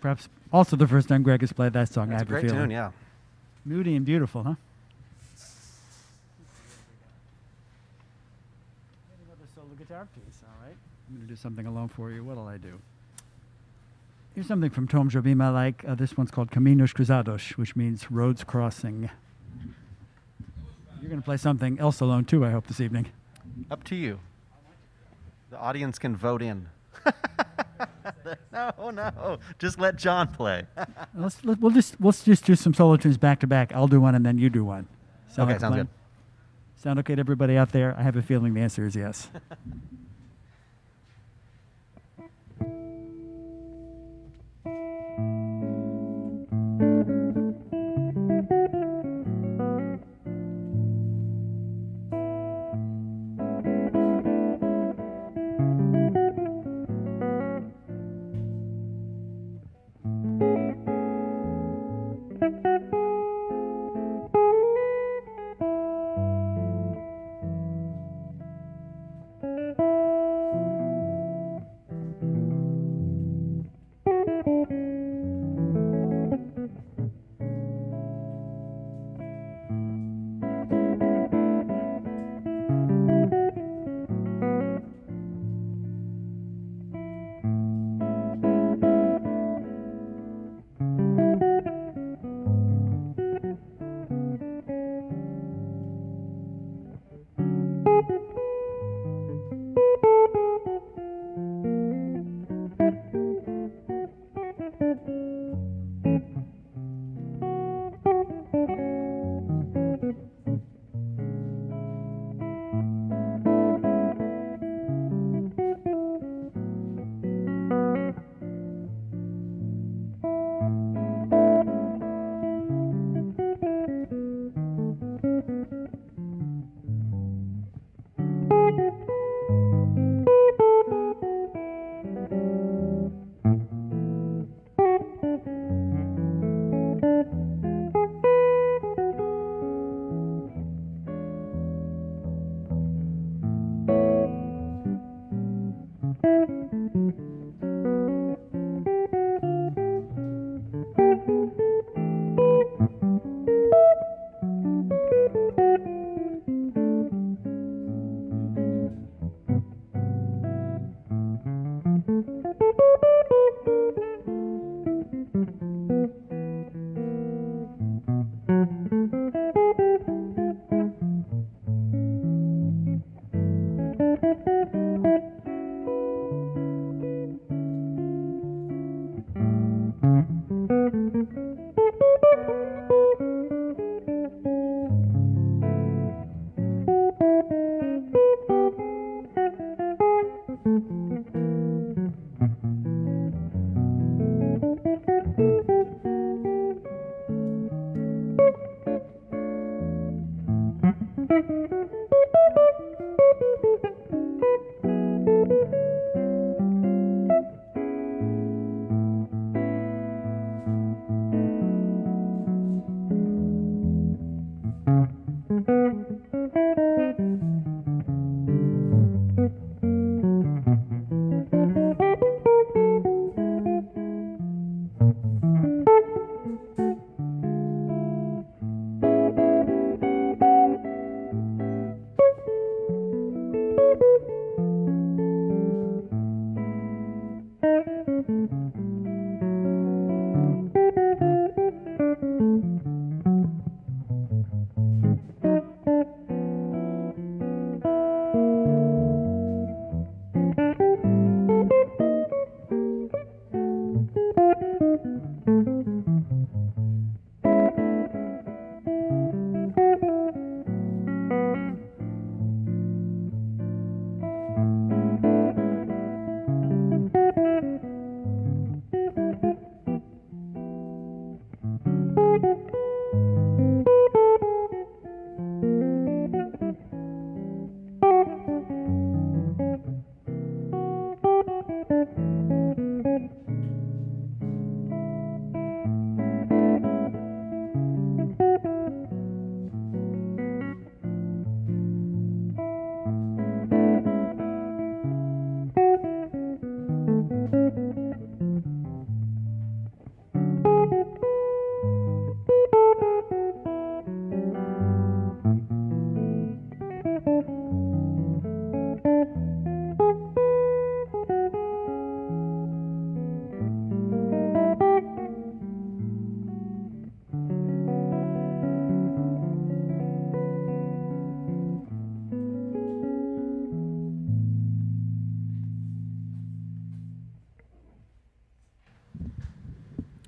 Perhaps also the first time Greg has played that song. That's I a have a great feeling. tune, yeah. Moody and beautiful, huh? Another solo guitar piece, all right. I'm going to do something alone for you. What'll I do? Here's something from Tom Jobim I like. This one's called Caminos Cruzados, which means roads crossing. You're going to play something else alone, too, I hope, this evening. Up to you. The audience can vote in. No. Just let John play. Let's just do some solo tunes back to back. I'll do one and then you do one. Okay, like a sounds plan? good. Sound okay to everybody out there? I have a feeling the answer is yes.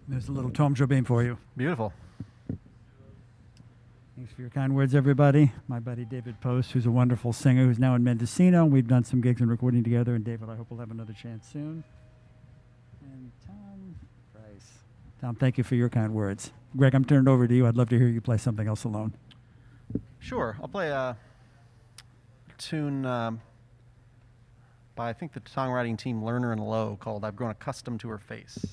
There's a little Tom Jobim for you. Beautiful. Thanks for your kind words, everybody. My buddy David Post, who's a wonderful singer, who's now in Mendocino. We've done some gigs and recording together, and David, I hope we'll have another chance soon. And Tom Price. Tom, thank you for your kind words. Greg, I'm turning it over to you. I'd love to hear you play something else alone. Sure. I'll play a tune by, I think, the songwriting team Lerner and Lowe called I've Grown Accustomed to Her Face.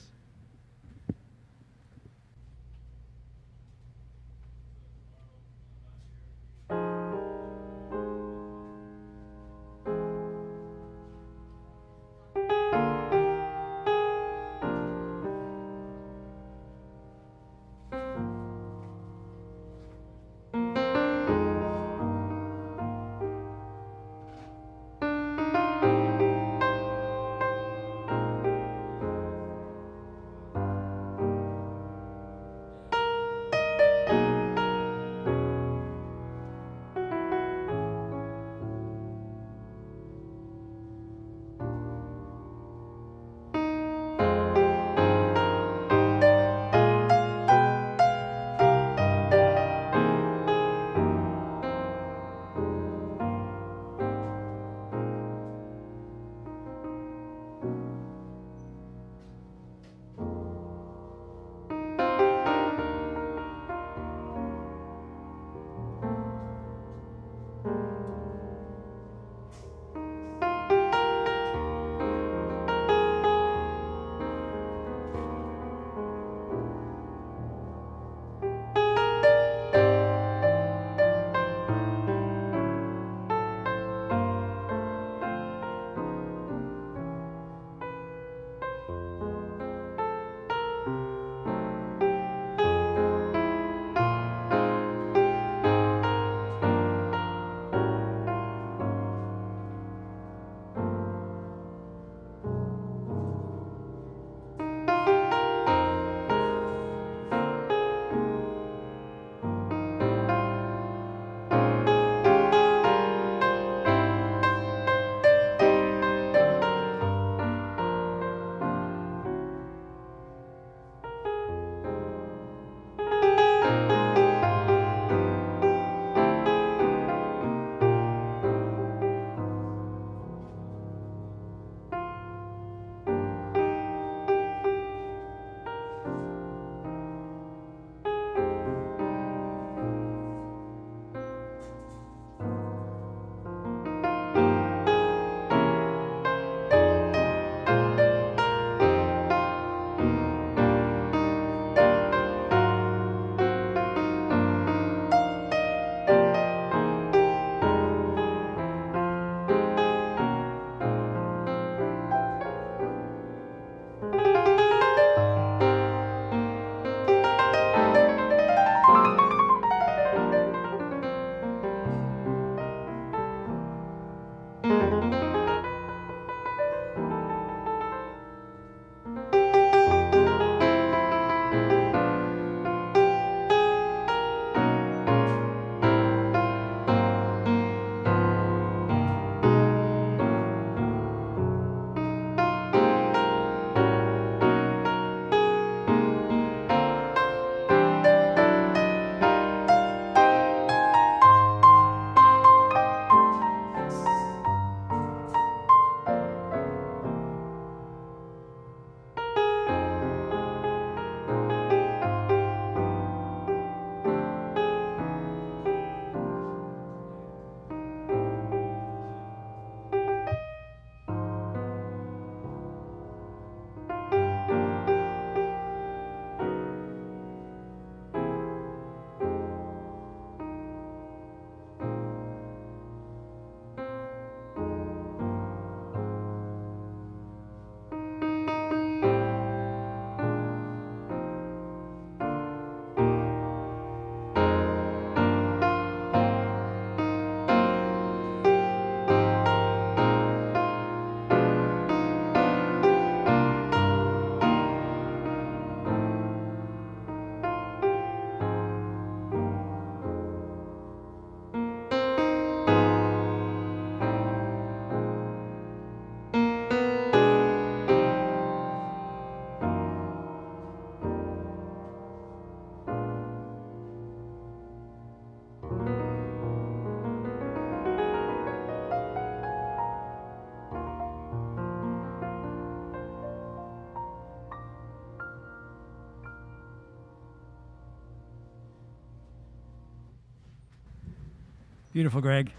Beautiful, Greg.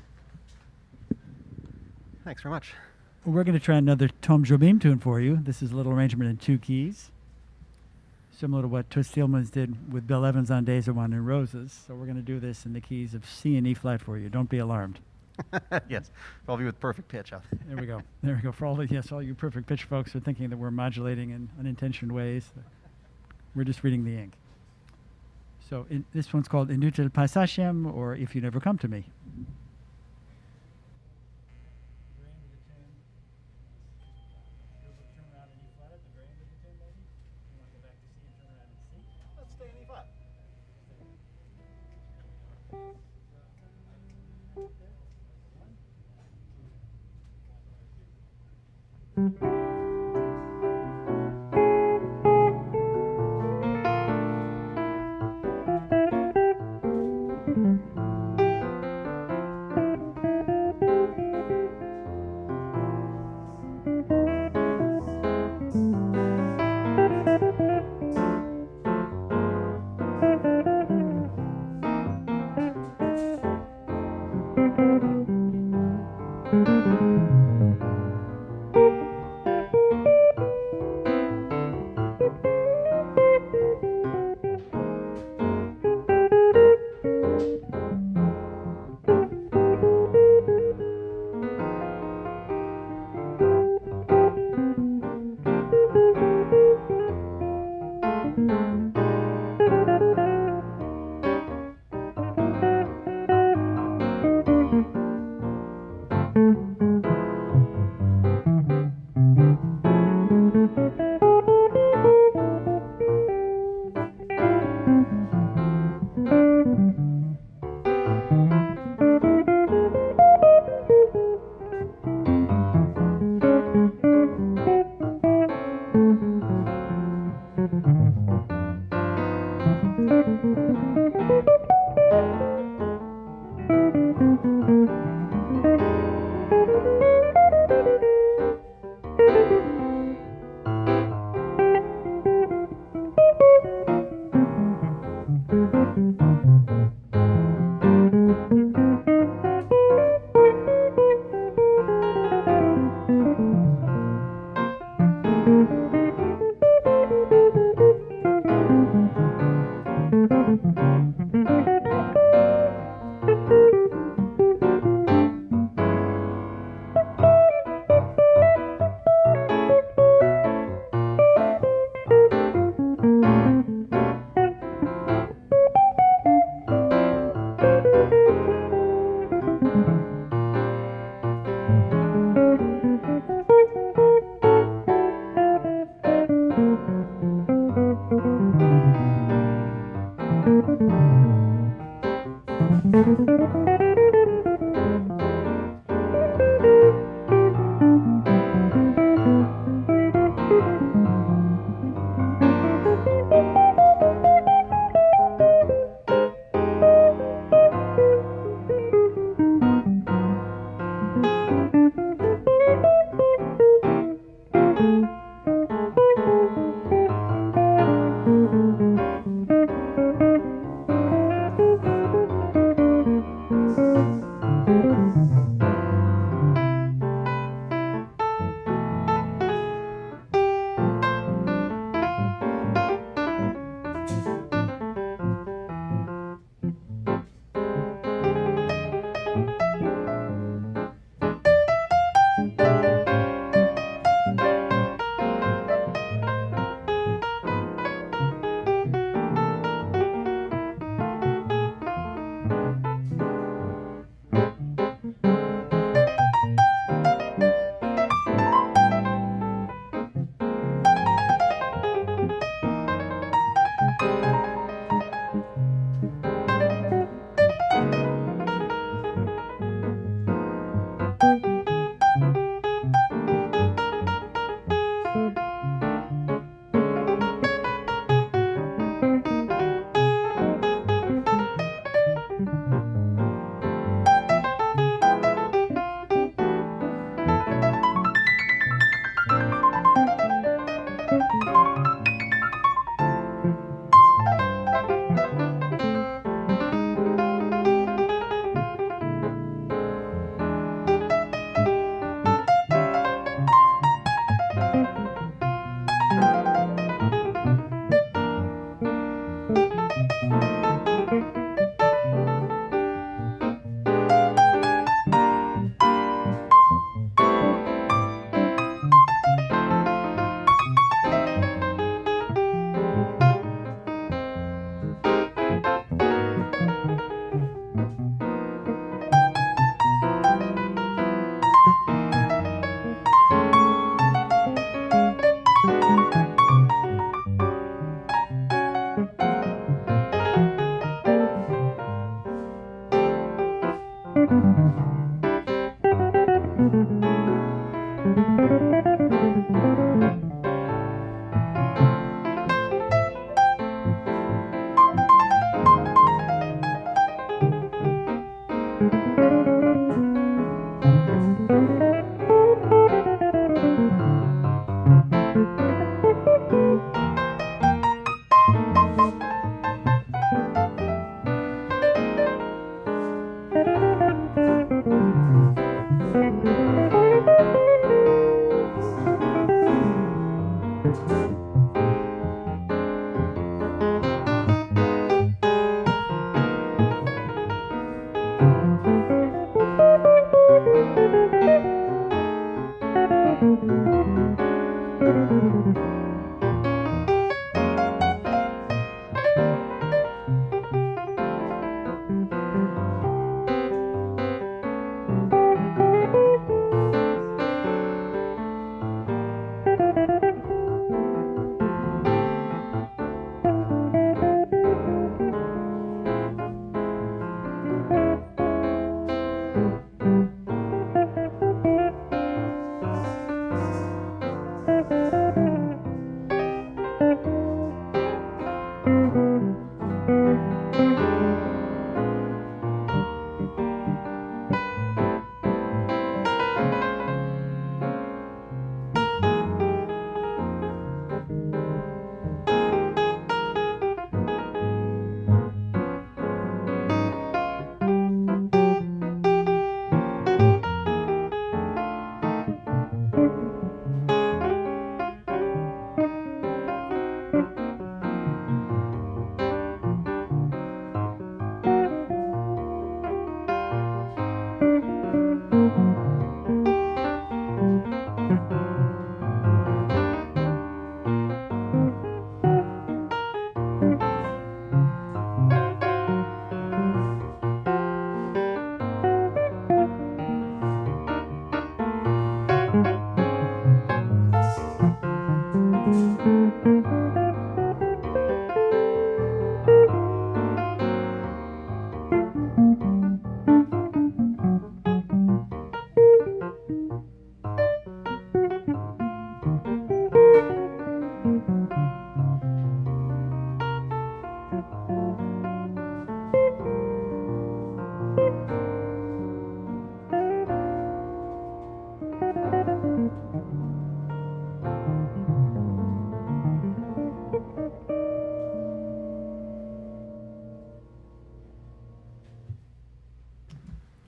Thanks very much. Well, we're going to try another Tom Jobim tune for you. This is a little arrangement in 2 keys, similar to what Toots Thielemans did with Bill Evans on Days of Wandering Roses. So we're going to do this in the keys of C and E flat for you. Don't be alarmed. Yes, for all of you with perfect pitch out there. There we go. There we go. For all you perfect pitch folks are thinking that we're modulating in unintentional ways. We're just reading the ink. So this one's called Inutile Passacem, or If You Never Come to Me. Let's stay in E flat.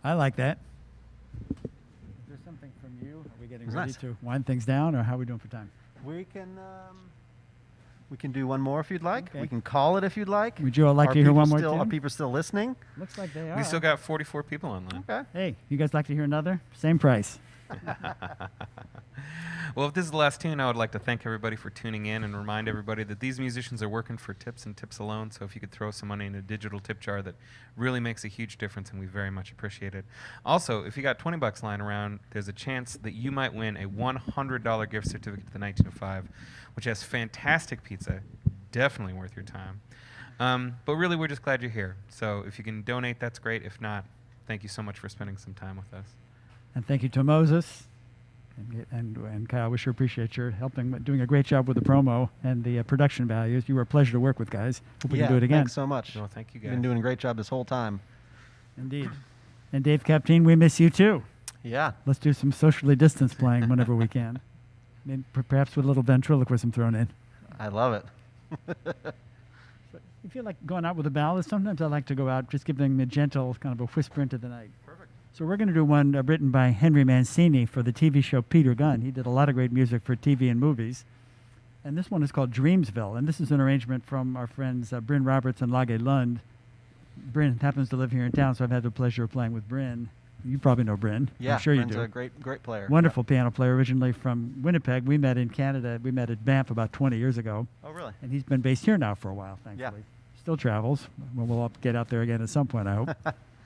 I like that. Is there something from you? Are we getting ready Nice. to wind things down, or how are we doing for time? We can do one more if you'd like. Okay. We can call it if you'd like. Would you all like to hear one more, Are Tim? people still listening? Looks like they are. We still got 44 people online. Okay. Hey, you guys like to hear another? Same price. Well, if this is the last tune, I would like to thank everybody for tuning in and remind everybody that these musicians are working for tips and tips alone. So if you could throw some money in a digital tip jar, that really makes a huge difference, and we very much appreciate it. Also, if you got 20 bucks lying around, there's a chance that you might win a $100 gift certificate to the 1905, which has fantastic pizza, definitely worth your time. But really, we're just glad you're here. So if you can donate, that's great. If not, thank you so much for spending some time with us. And thank you to Moses. And Kyle, we sure appreciate your helping, doing a great job with the promo and the production values. You were a pleasure to work with, guys. Hope we can do it again. Thanks so much. No, thank you, You've guys. been doing a great job this whole time. Indeed. And Dave Capteen, we miss you too. Yeah. Let's do some socially distanced playing whenever we can. Maybe perhaps with a little ventriloquism thrown in. I love it. But if you like going out with a ballad, sometimes I like to go out just giving a gentle kind of a whisper into the night. Perfect. So we're going to do one written by Henry Mancini for the TV show Peter Gunn. He did a lot of great music for TV and movies. And this one is called Dreamsville. And this is an arrangement from our friends Bryn Roberts and Lage Lund. Bryn happens to live here in town, so I've had the pleasure of playing with Bryn. You probably know Bryn. Yeah, I'm sure Bryn's you do. a great player. Wonderful piano player, originally from Winnipeg. We met in Canada. We met at Banff about 20 years ago. Yeah. Oh, really? And he's been based here now for a while, thankfully. Still travels. Well, we'll all get out there again at some point, I hope.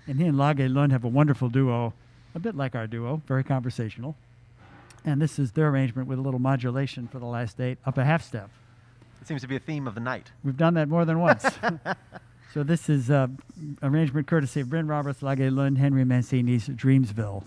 And he and Lage Lund have a wonderful duo, a bit like our duo, very conversational. And this is their arrangement with a little modulation for the last 8, up a half step. It seems to be a theme of the night. We've done that more than once. So this is arrangement courtesy of Bryn Roberts, Lage Lund, Henry Mancini's Dreamsville.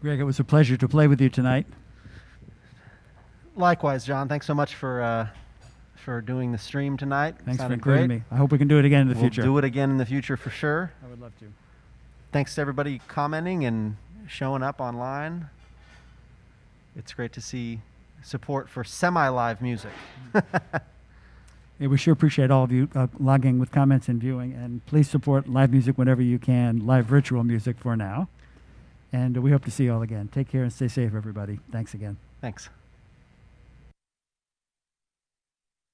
Greg, it was a pleasure to play with you tonight. Likewise, John. Thanks so much for doing the stream tonight. Thanks for Sounded including great. me. I hope we can do it again in the We'll future. do it again in the future for sure. I would love to. Thanks to everybody commenting and showing up online. It's great to see support for semi-live music. Yeah, we sure appreciate all of you logging with comments and viewing. And please support live music whenever you can, live virtual music for now. And we hope to see you all again. Take care and stay safe, everybody. Thanks again. Thanks.